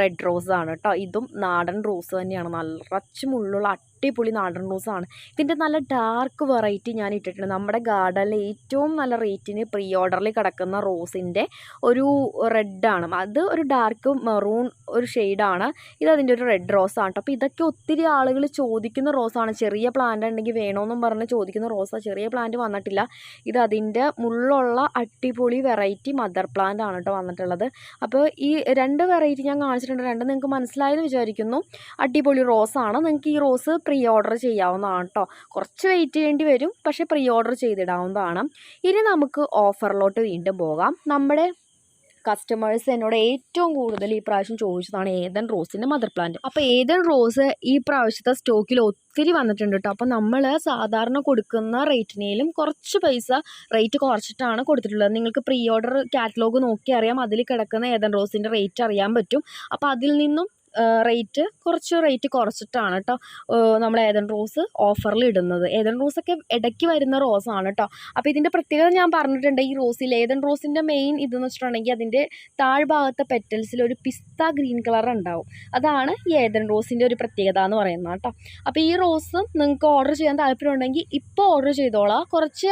റെഡ് റോസാണ് കേട്ടോ. ഇതും നാടൻ റോസ് തന്നെയാണ്. നിറച്ച് മുള്ളുള്ള അടിപൊളി നാടൻ റോസാണ്. ഇതിൻ്റെ നല്ല ഡാർക്ക് വെറൈറ്റി ഞാൻ ഇട്ടിട്ടുണ്ട്. നമ്മുടെ ഗാർഡനിൽ ഏറ്റവും നല്ല റേറ്റിന് പ്രീ ഓർഡറിൽ കിടക്കുന്ന റോസിൻ്റെ ഒരു റെഡാണ്. അത് ഒരു ഡാർക്ക് മെറൂൺ ഒരു ഷെയ്ഡാണ്. ഇതതിൻ്റെ ഒരു റെഡ് റോസാണ് കേട്ടോ. അപ്പോൾ ഇതൊക്കെ ഒത്തിരി ആളുകൾ ചോദിക്കുന്ന റോസാണ്. ചെറിയ പ്ലാന്റ് ഉണ്ടെങ്കിൽ വേണമെന്നും പറഞ്ഞ് ചോദിക്കുന്ന റോസാണ്. ചെറിയ പ്ലാന്റ് വന്നിട്ടില്ല. ഇത് അതിൻ്റെ മുള്ളുള്ള അടിപൊളി വെറൈറ്റി മദർ പ്ലാന്റ് ആണ് കേട്ടോ വന്നിട്ടുള്ളത്. അപ്പോൾ ഈ 2 വെറൈറ്റി ഞാൻ കാണിച്ചിട്ടുണ്ട്. 2 നിങ്ങൾക്ക് മനസ്സിലായെന്ന് വിചാരിക്കുന്നു. അടിപൊളി റോസാണ്. നിങ്ങൾക്ക് ഈ റോസ് പ്രീ ഓർഡർ ചെയ്യാവുന്നതാണ് കേട്ടോ. കുറച്ച് വെയിറ്റ് ചെയ്യേണ്ടി വരും, പക്ഷേ പ്രീ ഓർഡർ ചെയ്തിടാവുന്നതാണ്. ഇനി നമുക്ക് ഓഫറിലോട്ട് വീണ്ടും പോകാം. നമ്മുടെ കസ്റ്റമേഴ്സ് എന്നോട് ഏറ്റവും കൂടുതൽ ഈ പ്രാവശ്യം ചോദിച്ചതാണ് ഏദൻ റോസിൻ്റെ മദർ പ്ലാന്റ്. അപ്പോൾ ഏദൻ റോസ് ഈ പ്രാവശ്യത്തെ സ്റ്റോക്കിൽ ഒത്തിരി വന്നിട്ടുണ്ട് കേട്ടോ. അപ്പോൾ നമ്മൾ സാധാരണ കൊടുക്കുന്ന റേറ്റിനേലും കുറച്ച് പൈസ റേറ്റ് കുറച്ചിട്ടാണ് കൊടുത്തിട്ടുള്ളത്. നിങ്ങൾക്ക് പ്രീ ഓർഡർ കാറ്റലോഗ് നോക്കി അറിയാം. അതിൽ കിടക്കുന്ന ഏദൻ റോസിൻ്റെ റേറ്റ് അറിയാൻ പറ്റും. അപ്പോൾ അതിൽ നിന്നും കുറച്ച് റേറ്റ് കുറച്ചിട്ടാണ് കേട്ടോ നമ്മൾ ഏദൻ റോസ് ഓഫറിൽ ഇടുന്നത്. ഏദൻ റോസൊക്കെ ഇടയ്ക്ക് വരുന്ന റോസാണ് കേട്ടോ. അപ്പോൾ ഇതിൻ്റെ പ്രത്യേകത ഞാൻ പറഞ്ഞിട്ടുണ്ട്. ഈ റോസിൽ ഏദൻ റോസിൻ്റെ മെയിൻ ഇതെന്ന് വെച്ചിട്ടുണ്ടെങ്കിൽ അതിൻ്റെ താഴ്ഭാഗത്തെ പെറ്റൽസിൽ ഒരു പിസ്ത ഗ്രീൻ കളർ ഉണ്ടാവും. അതാണ് ഈ ഏദൻ റോസിൻ്റെ ഒരു പ്രത്യേകത എന്ന് പറയുന്നത് കേട്ടോ. അപ്പോൾ ഈ റോസ് നിങ്ങൾക്ക് ഓർഡർ ചെയ്യാൻ താല്പര്യമുണ്ടെങ്കിൽ ഇപ്പോൾ ഓർഡർ ചെയ്തോളാം. കുറച്ച്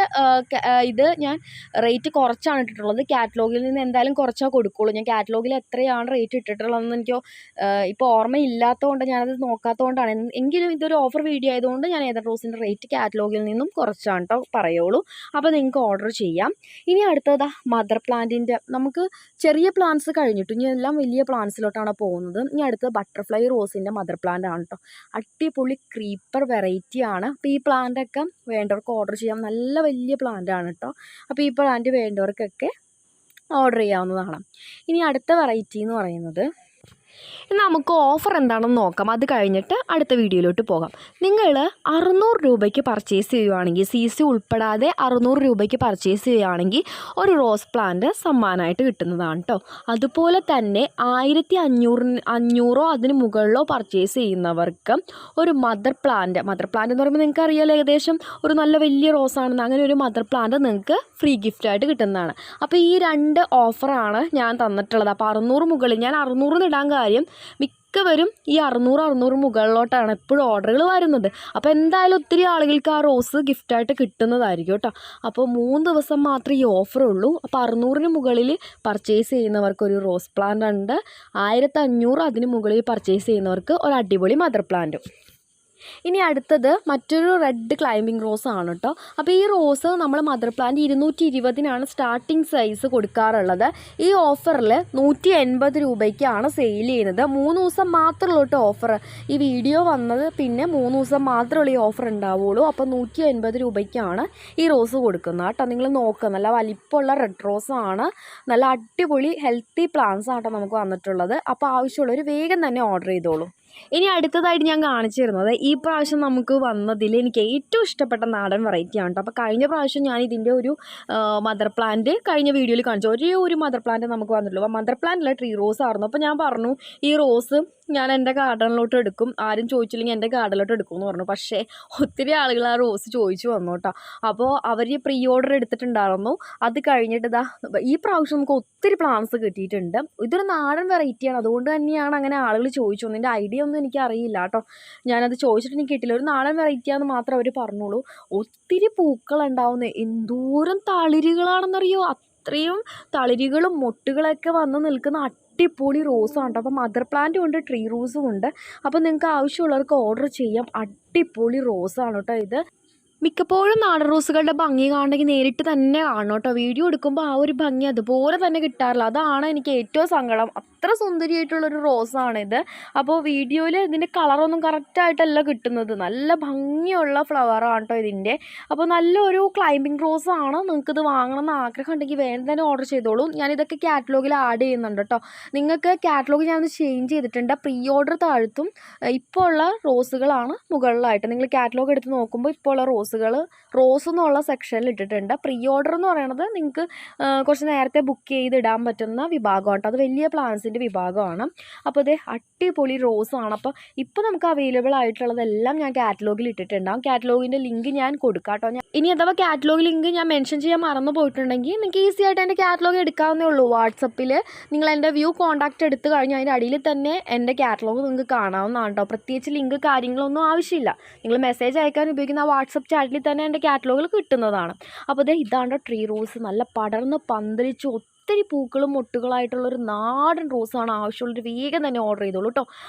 ഇത് ഞാൻ റേറ്റ് കുറച്ചാണ് ഇട്ടിട്ടുള്ളത്. കാറ്റലോഗിൽ നിന്ന് എന്തായാലും കുറച്ചാൽ കൊടുക്കുകയുള്ളൂ. ഞാൻ കാറ്റലോഗിൽ എത്രയാണ് റേറ്റ് ഇട്ടിട്ടുള്ളതെന്ന് എനിക്ക് ഇപ്പോൾ ഓർമ്മയില്ലാത്തതുകൊണ്ട് ഞാനത് നോക്കാത്തതുകൊണ്ടാണ്. എങ്കിലും ഇതൊരു ഓഫർ വീഡിയോ ആയതുകൊണ്ട് ഞാൻ ഏദൻ റോസിൻ്റെ റേറ്റ് കാറ്റലോഗിൽ നിന്നും കുറച്ചാണ് കേട്ടോ പറയുള്ളൂ. അപ്പോൾ നിങ്ങൾക്ക് ഓർഡർ ചെയ്യാം. ഇനി അടുത്തത് മദർ പ്ലാന്റിൻ്റെ നമുക്ക് ചെറിയ പ്ലാന്റ്സ് കഴിഞ്ഞിട്ടു. ഇനി എല്ലാം വലിയ പ്ലാന്റ്സിലോട്ടാണ് പോകുന്നത്. ഇനി അടുത്തത് ബട്ടർഫ്ലൈ റോസിൻ്റെ മദർ പ്ലാന്റ് ആണ് കേട്ടോ. അടിപൊളി ക്രീപ്പർ വെറൈറ്റിയാണ്. അപ്പോൾ ഈ പ്ലാന്റൊക്കെ വേണ്ടവർക്ക് ഓർഡർ ചെയ്യാം. നല്ല വലിയ പ്ലാന്റ് ആണ് കേട്ടോ. അപ്പോൾ ഈ പ്ലാന്റ് വേണ്ടവർക്കൊക്കെ ഓർഡർ ചെയ്യാവുന്നതാണ്. ഇനി അടുത്ത വെറൈറ്റി എന്ന് പറയുന്നത് നമുക്ക് ഓഫർ എന്താണെന്ന് നോക്കാം. അത് കഴിഞ്ഞിട്ട് അടുത്ത വീഡിയോയിലോട്ട് പോകാം. നിങ്ങൾ 600 രൂപയ്ക്ക് പർച്ചേസ് ചെയ്യുകയാണെങ്കിൽ CC ഉൾപ്പെടാതെ 600 രൂപയ്ക്ക് പർച്ചേസ് ചെയ്യുകയാണെങ്കിൽ ഒരു റോസ് പ്ലാന്റ് സമ്മാനമായിട്ട് കിട്ടുന്നതാണ് കേട്ടോ. അതുപോലെ തന്നെ 1500 അതിന് മുകളിലോ പർച്ചേസ് ചെയ്യുന്നവർക്ക് ഒരു മദർ പ്ലാന്റ് എന്ന് പറയുമ്പോൾ നിങ്ങൾക്ക് അറിയാലോ ഏകദേശം ഒരു നല്ല വലിയ റോസാണെന്ന്. അങ്ങനെ ഒരു മദർ പ്ലാന്റ് നിങ്ങൾക്ക് ഫ്രീ ഗിഫ്റ്റായിട്ട് കിട്ടുന്നതാണ്. അപ്പോൾ ഈ 2 ഓഫറാണ് ഞാൻ തന്നിട്ടുള്ളത്. അപ്പോൾ 600 മുകളിൽ ഞാൻ 600 ഇടാൻ കാര്യം മിക്കവരും ഈ 600 മുകളിലോട്ടാണ് എപ്പോഴും ഓർഡറുകൾ വരുന്നത്. അപ്പോൾ എന്തായാലും ഒത്തിരി ആളുകൾക്ക് ആ റോസ് ഗിഫ്റ്റായിട്ട് കിട്ടുന്നതായിരിക്കും കേട്ടോ. അപ്പോൾ 3 ദിവസം മാത്രമേ ഈ ഓഫർ ഉള്ളൂ. അപ്പോൾ 600 മുകളിൽ പർച്ചേസ് ചെയ്യുന്നവർക്ക് ഒരു റോസ് പ്ലാന്റ് ഉണ്ട്. 1500 അതിന് മുകളിൽ പർച്ചേസ് ചെയ്യുന്നവർക്ക് ഒരു അടിപൊളി മദർ പ്ലാന്റും. ഇനി അടുത്തത് മറ്റൊരു റെഡ് ക്ലൈമ്പിംഗ് റോസ് ആണ് കേട്ടോ. അപ്പോൾ ഈ റോസ് നമ്മൾ മദർ പ്ലാന്റ് 220-നാണ് സ്റ്റാർട്ടിങ് സൈസ് കൊടുക്കാറുള്ളത്. ഈ ഓഫറിൽ 180 രൂപയ്ക്കാണ് സെയിൽ ചെയ്യുന്നത്. 3 ദിവസം മാത്രമേ ഉള്ളൂ ഓഫർ. ഈ വീഡിയോ വന്നത് പിന്നെ 3 ദിവസം മാത്രമേ ഈ ഓഫർ ഉണ്ടാവുള്ളൂ. അപ്പോൾ 180 രൂപയ്ക്കാണ് ഈ റോസ് കൊടുക്കുന്നത് കേട്ടോ. നിങ്ങൾ നോക്കുക, നല്ല വലിപ്പമുള്ള റെഡ് റോസ് ആണ്. നല്ല അടിപൊളി ഹെൽത്തി പ്ലാന്റ്സ് ആട്ടോ നമുക്ക് വന്നിട്ടുള്ളത്. അപ്പോൾ ആവശ്യമുള്ളവർ വേഗം തന്നെ ഓർഡർ ചെയ്തോളൂ. ഇനി അടുത്തതായിട്ട് ഞാൻ കാണിച്ചു തരുന്നത് ഈ പ്രാവശ്യം നമുക്ക് വന്നതിൽ എനിക്ക് ഏറ്റവും ഇഷ്ടപ്പെട്ട നാടൻ വെറൈറ്റിയാണ് കേട്ടോ. അപ്പോൾ കഴിഞ്ഞ പ്രാവശ്യം ഞാൻ ഇതിൻ്റെ ഒരു മദർ പ്ലാന്റ് കഴിഞ്ഞ വീഡിയോയിൽ കാണിച്ചു. ഒരു മദർ പ്ലാന്റ് നമുക്ക് വന്നിട്ടുള്ളൂ. അപ്പോൾ മദർ പ്ലാന്റിലെ ട്രീ റോസ് ആയിരുന്നു. അപ്പോൾ ഞാൻ പറഞ്ഞു ഈ റോസ് ഞാൻ എൻ്റെ ഗാർഡനിലോട്ട് എടുക്കും, ആരും ചോദിച്ചില്ലെങ്കിൽ എൻ്റെ ഗാർഡനിലോട്ട് എടുക്കുമെന്ന് പറഞ്ഞു. പക്ഷേ ഒത്തിരി ആളുകൾ ആ റോസ് ചോദിച്ചു വന്നു കേട്ടോ. അപ്പോൾ അവർ പ്രീ ഓർഡർ എടുത്തിട്ടുണ്ടായിരുന്നു. അത് കഴിഞ്ഞിട്ട് ഈ പ്രാവശ്യം നമുക്ക് ഒത്തിരി പ്ലാന്റ്സ് കിട്ടിയിട്ടുണ്ട്. ഇതൊരു നാടൻ വെറൈറ്റിയാണ്, അതുകൊണ്ട് തന്നെയാണ് അങ്ങനെ ആളുകൾ ചോദിച്ചു വന്നു. എൻ്റെ ഐഡിയ ഒന്നും എനിക്ക് അറിയില്ല കേട്ടോ. ഞാനത് ചോദിച്ചിട്ട് എനിക്ക് കിട്ടില്ല. ഒരു നാടൻ വെറൈറ്റിയാണെന്ന് മാത്രം അവർ പറഞ്ഞോളൂ. ഒത്തിരി പൂക്കളുണ്ടാവുന്നത്, എന്തോരം തളിരുകളാണെന്നറിയോ. അത്രയും തളിരുകളും മൊട്ടുകളൊക്കെ വന്ന് നിൽക്കുന്ന അടിപൊളി റോസാണ് കേട്ടോ. അപ്പോൾ മദർ പ്ലാന്റും ഉണ്ട്, ട്രീ റോസും ഉണ്ട്. അപ്പോൾ നിങ്ങൾക്ക് ആവശ്യമുള്ളവർക്ക് ഓർഡർ ചെയ്യാം. അടിപൊളി റോസാണ് കേട്ടോ ഇത്. മിക്കപ്പോഴും നാടൻ റോസുകളുടെ ഭംഗി കാണണമെങ്കിൽ നേരിട്ട് തന്നെ കാണണം കേട്ടോ. വീഡിയോ എടുക്കുമ്പോൾ ആ ഒരു ഭംഗി അതുപോലെ തന്നെ കിട്ടാറില്ല. അതാണ് എനിക്ക് ഏറ്റവും സങ്കടം. അത്ര സുന്ദരിയായിട്ടുള്ളൊരു റോസാണിത്. അപ്പോൾ വീഡിയോയിൽ ഇതിൻ്റെ കളറൊന്നും കറക്റ്റായിട്ടല്ല കിട്ടുന്നത്. നല്ല ഭംഗിയുള്ള ഫ്ലവറാണ് കേട്ടോ ഇതിൻ്റെ. അപ്പോൾ നല്ലൊരു ക്ലൈമ്പിംഗ് റോസാണ്. നിങ്ങൾക്കിത് വാങ്ങണമെന്ന് ആഗ്രഹം ഉണ്ടെങ്കിൽ വേഗം തന്നെ ഓർഡർ ചെയ്തോളൂ. ഞാനിതൊക്കെ കാറ്റലോഗിൽ ആഡ് ചെയ്യുന്നുണ്ട് കേട്ടോ. നിങ്ങൾക്ക് കാറ്റലോഗ് ഞാനത് ചേഞ്ച് ചെയ്തിട്ടുണ്ട്. പ്രീ ഓർഡർ താഴ്ത്തും ഇപ്പോൾ ഉള്ള റോസുകളാണ് മുകളിലായിട്ട്. നിങ്ങൾ കാറ്റലോഗ് എടുത്ത് നോക്കുമ്പോൾ ഇപ്പോൾ ഉള്ള റോസ് റോസ് എന്നുള്ള സെക്ഷനിൽ ഇട്ടിട്ടുണ്ട്. പ്രീ ഓർഡർ എന്ന് പറയുന്നത് നിങ്ങൾക്ക് കുറച്ച് നേരത്തെ ബുക്ക് ചെയ്തിടാൻ പറ്റുന്ന വിഭാഗമാണ്. അത് വലിയ പ്ലാന്റ്സിൻ്റെ വിഭാഗമാണ്. അപ്പോൾ ഇത് അടിപൊളി റോസാണ്. അപ്പോൾ ഇപ്പോൾ നമുക്ക് അവൈലബിൾ ആയിട്ടുള്ളതെല്ലാം ഞാൻ കാറ്റലോഗിൽ ഇട്ടിട്ടുണ്ടാകും. കാറ്റലോഗിൻ്റെ ലിങ്ക് ഞാൻ കൊടുക്കാം കേട്ടോ. ഇനി അഥവാ കാറ്റലോഗ് ലിങ്ക് ഞാൻ മെൻഷൻ ചെയ്യാൻ മറന്നു പോയിട്ടുണ്ടെങ്കിൽ നിങ്ങൾക്ക് ഈസി ആയിട്ട് എൻ്റെ കാറ്റലോഗ് എടുക്കാവുന്നേ ഉള്ളൂ. വാട്സപ്പിൽ നിങ്ങൾ എൻ്റെ വ്യൂ കോൺടാക്റ്റ് എടുത്ത് കഴിഞ്ഞാൽ അതിൻ്റെ അടിയിൽ തന്നെ എൻ്റെ കാറ്റലോഗ് നിങ്ങൾക്ക് കാണാവുന്നതാണ് കേട്ടോ. പ്രത്യേകിച്ച് ലിങ്ക് കാര്യങ്ങളൊന്നും ആവശ്യമില്ല. നിങ്ങൾ മെസ്സേജ് അയക്കാൻ ഉപയോഗിക്കുന്ന ആ വാട്സപ്പ് ചാറ്റിൽ തന്നെ എൻ്റെ കാറ്റലോഗിൽ കിട്ടുന്നതാണ്. അപ്പോൾ ഇതാണ്ട് ട്രീ റോസ് നല്ല പടർന്ന് പന്തലിച്ച് ഒത്തിരി പൂക്കളും മൊട്ടുകളായിട്ടുള്ളൊരു നാടൻ റോസാണ്. ആവശ്യമുള്ളൊരു വേഗം തന്നെ ഓർഡർ ചെയ്തോളൂ കേട്ടോ.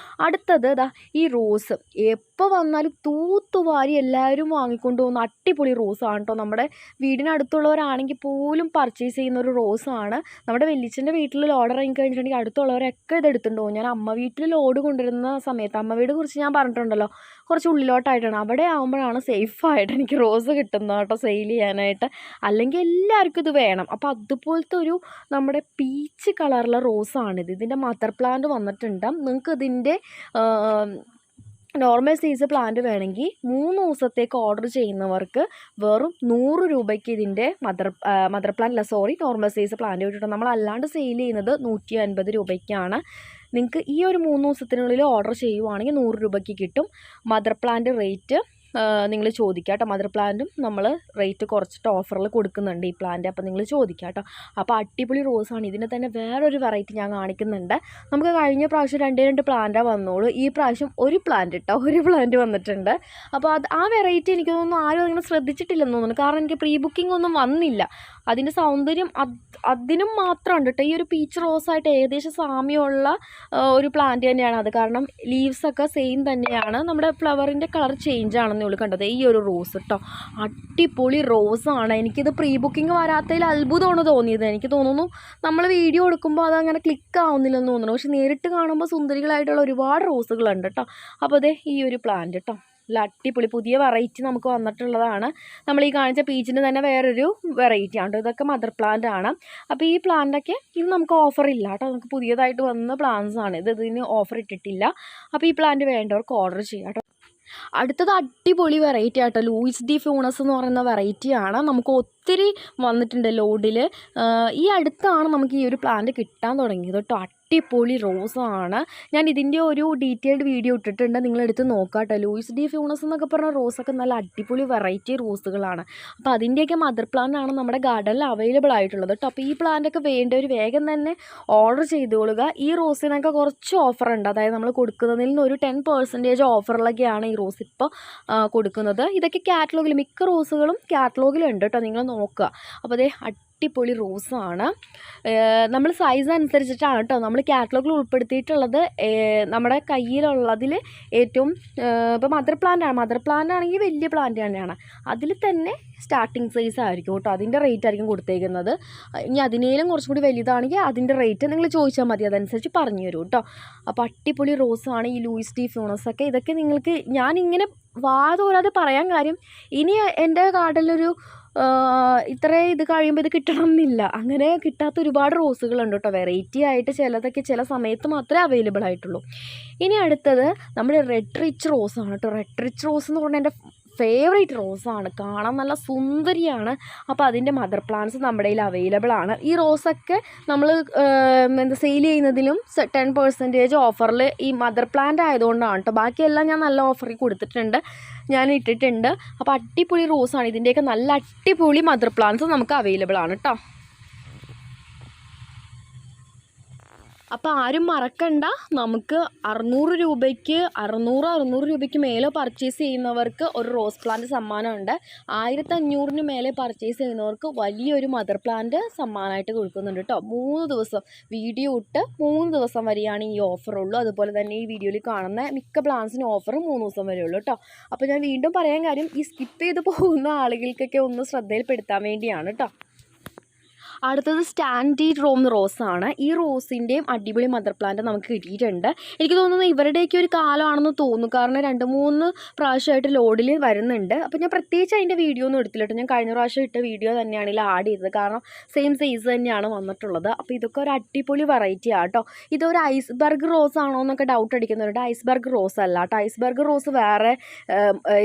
അടുത്തത് ഈ റോസ് എപ്പോൾ വന്നാലും തൂത്തുവാരി എല്ലാവരും വാങ്ങിക്കൊണ്ട് പോകുന്ന അടിപൊളി റോസാണ് കേട്ടോ. നമ്മുടെ വീടിനടുത്തുള്ളവരാണെങ്കിൽ പോലും പർച്ചേസ് ചെയ്യുന്ന ഒരു റോസാണ്. നമ്മുടെ വലിയച്ഛൻ്റെ വീട്ടിൽ ലോഡ് ഇറങ്ങി കഴിഞ്ഞിട്ടുണ്ടെങ്കിൽ അടുത്തുള്ളവരൊക്കെ ഇത് എടുത്തുകൊണ്ട് പോകും. ഞാൻ അമ്മ വീട്ടിൽ ലോഡ് കൊണ്ടുവരുന്ന സമയത്ത്, അമ്മ വീട് കുറിച്ച് ഞാൻ പറഞ്ഞിട്ടുണ്ടല്ലോ, കുറച്ച് ഉള്ളിലോട്ടായിട്ടാണ്. അവിടെ ആകുമ്പോഴാണ് സേഫായിട്ട് എനിക്ക് റോസ് കിട്ടുന്നത് കേട്ടോ സെയിൽ ചെയ്യാനായിട്ട്. അല്ലെങ്കിൽ എല്ലാവർക്കും ഇത് വേണം. അപ്പോൾ അതുപോലത്തെ ഒരു നമ്മുടെ പീച്ച് കളറുള്ള റോസാണിത്. ഇതിൻ്റെ മദർ പ്ലാന്റ് വന്നിട്ടുണ്ട്. നിങ്ങൾക്ക് ഇതിൻ്റെ നോർമൽ സൈസ് പ്ലാന്റ് വേണമെങ്കിൽ 3 ദിവസത്തേക്ക് ഓർഡർ ചെയ്യുന്നവർക്ക് വെറും 100 രൂപയ്ക്ക് ഇതിൻ്റെ നോർമൽ സൈസ് പ്ലാന്റ് കിട്ടും. നമ്മൾ അല്ലാണ്ട് സെയിൽ ചെയ്യുന്നത് 150 രൂപയ്ക്കാണ്. നിങ്ങൾക്ക് ഈ ഒരു 3 ദിവസത്തിനുള്ളിൽ ഓർഡർ ചെയ്യുവാണെങ്കിൽ 100 രൂപയ്ക്ക് കിട്ടും. മദർ പ്ലാന്റ് റേറ്റ് നിങ്ങൾ ചോദിക്കുക കേട്ടോ. മദർ പ്ലാന്റും നമ്മൾ റേറ്റ് കുറച്ചിട്ട് ഓഫറിൽ കൊടുക്കുന്നുണ്ട് ഈ പ്ലാന്റ്. അപ്പോൾ നിങ്ങൾ ചോദിക്കുക കേട്ടോ. അപ്പോൾ അടിപൊളി റോസാണ്. ഇതിൻ്റെ തന്നെ വേറൊരു വെറൈറ്റി ഞാൻ കാണിക്കുന്നുണ്ട്. നമുക്ക് കഴിഞ്ഞ പ്രാവശ്യം 2 പ്ലാന്റാണ് വന്നോളൂ. ഈ പ്രാവശ്യം ഒരു പ്ലാന്റ് വന്നിട്ടുണ്ട്. അപ്പോൾ ആ വെറൈറ്റി എനിക്ക് തോന്നുന്നു ആരും അങ്ങനെ ശ്രദ്ധിച്ചിട്ടില്ലെന്ന് തോന്നുന്നു. കാരണം എനിക്ക് പ്രീ ബുക്കിംഗ് ഒന്നും വന്നില്ല. അതിൻ്റെ സൗന്ദര്യം അതിനും മാത്രമുണ്ട് കേട്ടോ. ഈ ഒരു പീച്ച് റോസായിട്ട് ഏകദേശം സാമ്യമുള്ള ഒരു പ്ലാന്റ് തന്നെയാണ് അത്. കാരണം ലീവ്സൊക്കെ സെയിം തന്നെയാണ്. നമ്മുടെ ഫ്ലവറിൻ്റെ കളർ ചേഞ്ച് ആണെന്നേ ഉള്ളൂ. കണ്ടത് ഈ ഒരു റോസ് കേട്ടോ, അടിപൊളി റോസാണ്. എനിക്കിത് പ്രീ ബുക്കിംഗ് വരാത്തതിൽ അത്ഭുതമാണ് തോന്നിയത്. എനിക്ക് തോന്നുന്നു നമ്മൾ വീഡിയോ എടുക്കുമ്പോൾ അതങ്ങനെ ക്ലിക്ക് ആവുന്നില്ലെന്ന് തോന്നുന്നു. പക്ഷെ നേരിട്ട് കാണുമ്പോൾ സുന്ദരികളായിട്ടുള്ള ഒരുപാട് റോസുകളുണ്ട് കേട്ടോ. അപ്പോൾ ഈ ഒരു പ്ലാന്റ് കേട്ടോ, നല്ല അടിപൊളി പുതിയ വെറൈറ്റി നമുക്ക് വന്നിട്ടുള്ളതാണ്. നമ്മൾ ഈ കാണിച്ച പീച്ചിൻ്റെ തന്നെ വേറൊരു വെറൈറ്റി ആണ്. ഇതൊക്കെ മദർ പ്ലാന്റ് ആണ്. അപ്പോൾ ഈ പ്ലാന്റൊക്കെ ഇത് നമുക്ക് ഓഫർ ഇല്ല കേട്ടോ. നമുക്ക് പുതിയതായിട്ട് വന്ന പ്ലാന്റ്സ് ആണ്. ഇതിന് ഓഫർ ഇട്ടിട്ടില്ല. അപ്പോൾ ഈ പ്ലാന്റ് വേണ്ടവർക്ക് ഓർഡർ ചെയ്യാം കേട്ടോ. അടുത്തത് അടിപൊളി വെറൈറ്റി ആട്ടോ. ലൂയിസ് ഡി ഫ്യൂണസ് എന്ന് പറയുന്ന വെറൈറ്റിയാണ്. നമുക്ക് ഒത്തിരി വന്നിട്ടുണ്ട് ലോഡിൽ. ഈ അടുത്താണ് നമുക്ക് ഈ ഒരു പ്ലാന്റ് കിട്ടാൻ തുടങ്ങിയത് കേട്ടോ. അടിപൊളി റോസാണ്. ഞാൻ ഇതിൻ്റെ ഒരു ഡീറ്റെയിൽഡ് വീഡിയോ ഇട്ടിട്ടുണ്ട്, നിങ്ങളെടുത്ത് നോക്കാം കേട്ടോ. ലൂയിസ് ഡി ഫ്യൂണസ് എന്നൊക്കെ പറഞ്ഞ റോസൊക്കെ നല്ല അടിപൊളി വെറൈറ്റി റോസുകളാണ്. അപ്പോൾ അതിൻ്റെയൊക്കെ മദർ പ്ലാന്റ് ആണ് നമ്മുടെ ഗാർഡനിൽ അവൈലബിൾ ആയിട്ടുള്ളത് കേട്ടോ. അപ്പോൾ ഈ പ്ലാന്റൊക്കെ വേണ്ടവർ വേഗം തന്നെ ഓർഡർ ചെയ്തുകൊള്ളുക. ഈ റോസിനൊക്കെ കുറച്ച് ഓഫറുണ്ട്. അതായത് നമ്മൾ കൊടുക്കുന്നതിൽ നിന്ന് ഒരു 10% ഓഫറിലൊക്കെയാണ് ഈ റോസ് ഇപ്പോൾ കൊടുക്കുന്നത്. ഇതൊക്കെ കാറ്റലോഗിൽ, മിക്ക റോസുകളും കാറ്റലോഗിലുണ്ട് കേട്ടോ. നിങ്ങൾ നോക്കുക. അപ്പോൾ അടിപൊളി റോസാണ്. നമ്മൾ സൈസ് അനുസരിച്ചിട്ടാണ് കേട്ടോ നമ്മൾ കാറ്റലോഗിൽ ഉൾപ്പെടുത്തിയിട്ടുള്ളത്. നമ്മുടെ കയ്യിലുള്ളതിൽ ഏറ്റവും ഇപ്പോൾ മദർ പ്ലാന്റ് ആണെങ്കിൽ വലിയ പ്ലാന്റ് തന്നെയാണ്. അതിൽ തന്നെ സ്റ്റാർട്ടിങ് സൈസ് ആയിരിക്കും കേട്ടോ. അതിൻ്റെ റേറ്റ് ആയിരിക്കും കൊടുത്തേക്കുന്നത്. ഇനി അതിനേലും കുറച്ചും കൂടി വലുതാണെങ്കിൽ അതിൻ്റെ റേറ്റ് നിങ്ങൾ ചോദിച്ചാൽ മതി, അതനുസരിച്ച് പറഞ്ഞു തരും കേട്ടോ. അപ്പോൾ അടിപൊളി റോസാണ് ഈ ലൂയിസ് ഡി ഫ്യൂണസൊക്കെ. ഇതൊക്കെ നിങ്ങൾക്ക് ഞാനിങ്ങനെ വാതോരാതെ പറയാൻ കാര്യം, ഇനി എൻ്റെ ഗാർഡനിലൊരു ഇത്ര ഇത് കഴിയുമ്പോൾ ഇത് കിട്ടണം എന്നില്ല. അങ്ങനെ കിട്ടാത്ത ഒരുപാട് റോസുകളുണ്ട് കേട്ടോ. വെറൈറ്റി ആയിട്ട് ചിലതൊക്കെ ചില സമയത്ത് മാത്രമേ അവൈലബിൾ ആയിട്ടുള്ളൂ. ഇനി അടുത്തത് നമ്മുടെ റെഡ് റിച്ച് റോസാണ് കേട്ടോ. റെഡ് റിച്ച് റോസ് എന്ന് പറഞ്ഞാൽ എൻ്റെ ഫേവറേറ്റ് റോസാണ്. കാണാൻ നല്ല സുന്ദരിയാണ്. അപ്പോൾ അതിൻ്റെ മദർ പ്ലാന്റ്സ് നമ്മുടെ കയ്യിൽ അവൈലബിൾ ആണ്. ഈ റോസൊക്കെ നമ്മൾ സെയിൽ ചെയ്യുന്നതിലും 10% ഓഫറിൽ ഈ മദർ പ്ലാന്റ് ആയതുകൊണ്ടാണ് കേട്ടോ. ബാക്കിയെല്ലാം ഞാൻ നല്ല ഓഫറിൽ കൊടുത്തിട്ടുണ്ട്, ഞാൻ ഇട്ടിട്ടുണ്ട്. അപ്പോൾ അടിപൊളി റോസാണ്. ഇതിൻ്റെയൊക്കെ നല്ല അടിപൊളി മദർ പ്ലാന്റ്സ് നമുക്ക് അവൈലബിൾ ആണ് കേട്ടോ. അപ്പോൾ ആരും മറക്കണ്ട, നമുക്ക് 600 രൂപയ്ക്ക് മേലെ പർച്ചേസ് ചെയ്യുന്നവർക്ക് ഒരു റോസ് പ്ലാന്റ് സമ്മാനമുണ്ട്. 1500 മേലെ പർച്ചേസ് ചെയ്യുന്നവർക്ക് വലിയൊരു മദർ പ്ലാന്റ് സമ്മാനമായിട്ട് കൊടുക്കുന്നുണ്ട് കേട്ടോ. 3 ദിവസം വീഡിയോ ഇട്ട് 3 ദിവസം വരെയാണ് ഈ ഓഫർ ഉള്ളൂ. അതുപോലെ തന്നെ ഈ വീഡിയോയിൽ കാണുന്ന മിക്ക പ്ലാന്റ്സിന് ഓഫർ 3 ദിവസം വരെ ഉള്ളൂ കേട്ടോ. അപ്പോൾ ഞാൻ വീണ്ടും പറയാൻ കാര്യം, ഈ സ്കിപ്പ് ചെയ്ത് പോകുന്ന ആളുകൾക്കൊക്കെ ഒന്ന് ശ്രദ്ധയിൽപ്പെടുത്താൻ വേണ്ടിയാണ് കേട്ടോ. അടുത്തത് സ്റ്റാൻഡേർഡ് റോസാണ്. ഈ റോസിൻ്റെയും അടിപൊളി മദർ പ്ലാന്റ് നമുക്ക് കിട്ടിയിട്ടുണ്ട്. എനിക്ക് തോന്നുന്നു ഇവരുടെയൊക്കെ ഒരു കാലമാണെന്ന് തോന്നുന്നു, കാരണം 2-3 പ്രാവശ്യമായിട്ട് ലോഡിൽ വരുന്നുണ്ട്. അപ്പോൾ ഞാൻ പ്രത്യേകിച്ച് അതിൻ്റെ വീഡിയോ ഒന്നും എടുത്തില്ല കേട്ടോ. ഞാൻ കഴിഞ്ഞ പ്രാവശ്യം ഇട്ട വീഡിയോ തന്നെയാണ് ഇതിൽ ആഡ് ചെയ്തത്, കാരണം സെയിം സൈസ് തന്നെയാണ് വന്നിട്ടുള്ളത്. അപ്പോൾ ഇതൊക്കെ ഒരു അടിപൊളി വെറൈറ്റി ആട്ടോ. ഇതൊരു ഐസ്ബർഗ് റോസ് ആണോ എന്നൊക്കെ ഡൗട്ട് അടിക്കുന്നവരുണ്ട്. ഐസ്ബർഗ് റോസ് അല്ല കേട്ടോ. ഐസ്ബർഗ് റോസ് വേറെ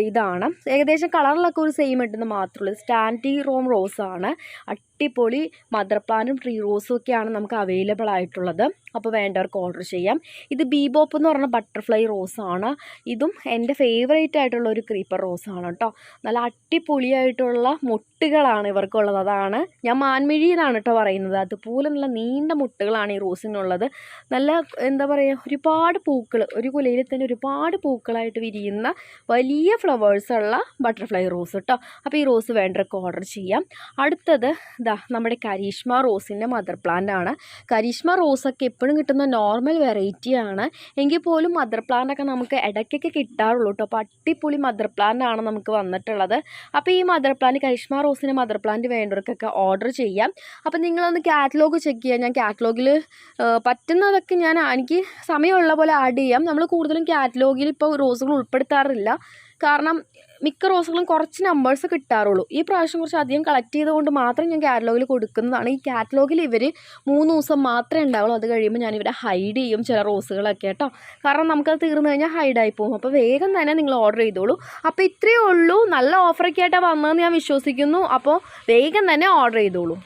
ഇതാണ്. ഏകദേശം കളറിലൊക്കെ ഒരു സെയിം ഉണ്ടെന്ന് മാത്രമേ ഉള്ളൂ. സ്റ്റാൻഡേർഡ് റോസാണ്. അടിപൊളി മദർ പ്ലാന്റും ട്രീ റോസും ഒക്കെയാണ് നമുക്ക് അവൈലബിൾ ആയിട്ടുള്ളത്. അപ്പോൾ വേണ്ടവർക്ക് ഓർഡർ ചെയ്യാം. ഇത് ബീബോപ്പ് എന്ന് പറഞ്ഞ ബട്ടർഫ്ലൈ റോസാണ്. ഇതും എൻ്റെ ഫേവറേറ്റ് ആയിട്ടുള്ള ഒരു ക്രീപ്പർ റോസാണ് കേട്ടോ. നല്ല അടിപൊളിയായിട്ടുള്ള മുട്ടുകളാണ് ഇവർക്കുള്ളത്. അതാണ് ഞാൻ മാൻമിഴി എന്നാണ് കേട്ടോ പറയുന്നത്. അതുപോലെ നല്ല നീണ്ട മുട്ടുകളാണ് ഈ റോസിനുള്ളത്. നല്ല എന്താ പറയുക, ഒരുപാട് പൂക്കൾ, ഒരു കുലയിൽ തന്നെ ഒരുപാട് പൂക്കളായിട്ട് വിരിയുന്ന വലിയ ഫ്ലവേഴ്സുള്ള ബട്ടർഫ്ലൈ റോസ് കേട്ടോ. അപ്പോൾ ഈ റോസ് വേണ്ടവർക്ക് ഓർഡർ ചെയ്യാം. അടുത്തത് നമ്മുടെ കരീഷ്മ റോസിൻ്റെ മദർ പ്ലാന്റ് ആണ്. കരീഷ്മ റോസൊക്കെ എപ്പോഴും കിട്ടുന്ന നോർമൽ വെറൈറ്റിയാണ്, എങ്കിൽ പോലും മദർ പ്ലാന്റ് ഒക്കെ നമുക്ക് ഇടയ്ക്കൊക്കെ കിട്ടാറുള്ളൂ കേട്ടോ. അപ്പോൾ അടിപൊളി മദർ പ്ലാന്റ് ആണ് നമുക്ക് വന്നിട്ടുള്ളത്. അപ്പോൾ ഈ മദർ പ്ലാന്റ്, കരീഷ്മ റോസിൻ്റെ മദർ പ്ലാന്റ് വേണ്ടവർക്കൊക്കെ ഓർഡർ ചെയ്യാം. അപ്പോൾ നിങ്ങളൊന്ന് കാറ്റലോഗ് ചെക്ക് ചെയ്യുക. ഞാൻ കാറ്റലോഗിൽ പറ്റുന്നതൊക്കെ എനിക്ക് സമയമുള്ള പോലെ ആഡ് ചെയ്യാം. നമ്മൾ കൂടുതലും കാറ്റലോഗിൽ ഇപ്പോൾ റോസുകൾ ഉൾപ്പെടുത്താറില്ല, കാരണം മിക്ക റോസുകളും കുറച്ച് നമ്പേഴ്സ് കിട്ടാറുള്ളൂ. ഈ പ്രാവശ്യം കുറച്ച് അധികം കളക്ട് ചെയ്തുകൊണ്ട് മാത്രം ഞാൻ കാറ്റലോഗിൽ കൊടുക്കുന്നതാണ്. ഈ കാറ്റലോഗിൽ ഇവർ 3 ദിവസം മാത്രമേ ഉണ്ടാവുള്ളൂ. അത് കഴിയുമ്പോൾ ഞാൻ ഇവരെ ഹൈഡ് ചെയ്യും ചില റോസുകളൊക്കെ കേട്ടോ, കാരണം നമുക്കത് തീർന്നു കഴിഞ്ഞാൽ ഹൈഡായി പോകും. അപ്പോൾ വേഗം തന്നെ നിങ്ങൾ ഓർഡർ ചെയ്തോളൂ. അപ്പോൾ ഇത്രയേ ഉള്ളൂ. നല്ല ഓഫറൊക്കെ ആയിട്ടാണ് വന്നതെന്ന് ഞാൻ വിശ്വസിക്കുന്നു. അപ്പോൾ വേഗം തന്നെ ഓർഡർ ചെയ്തോളൂ.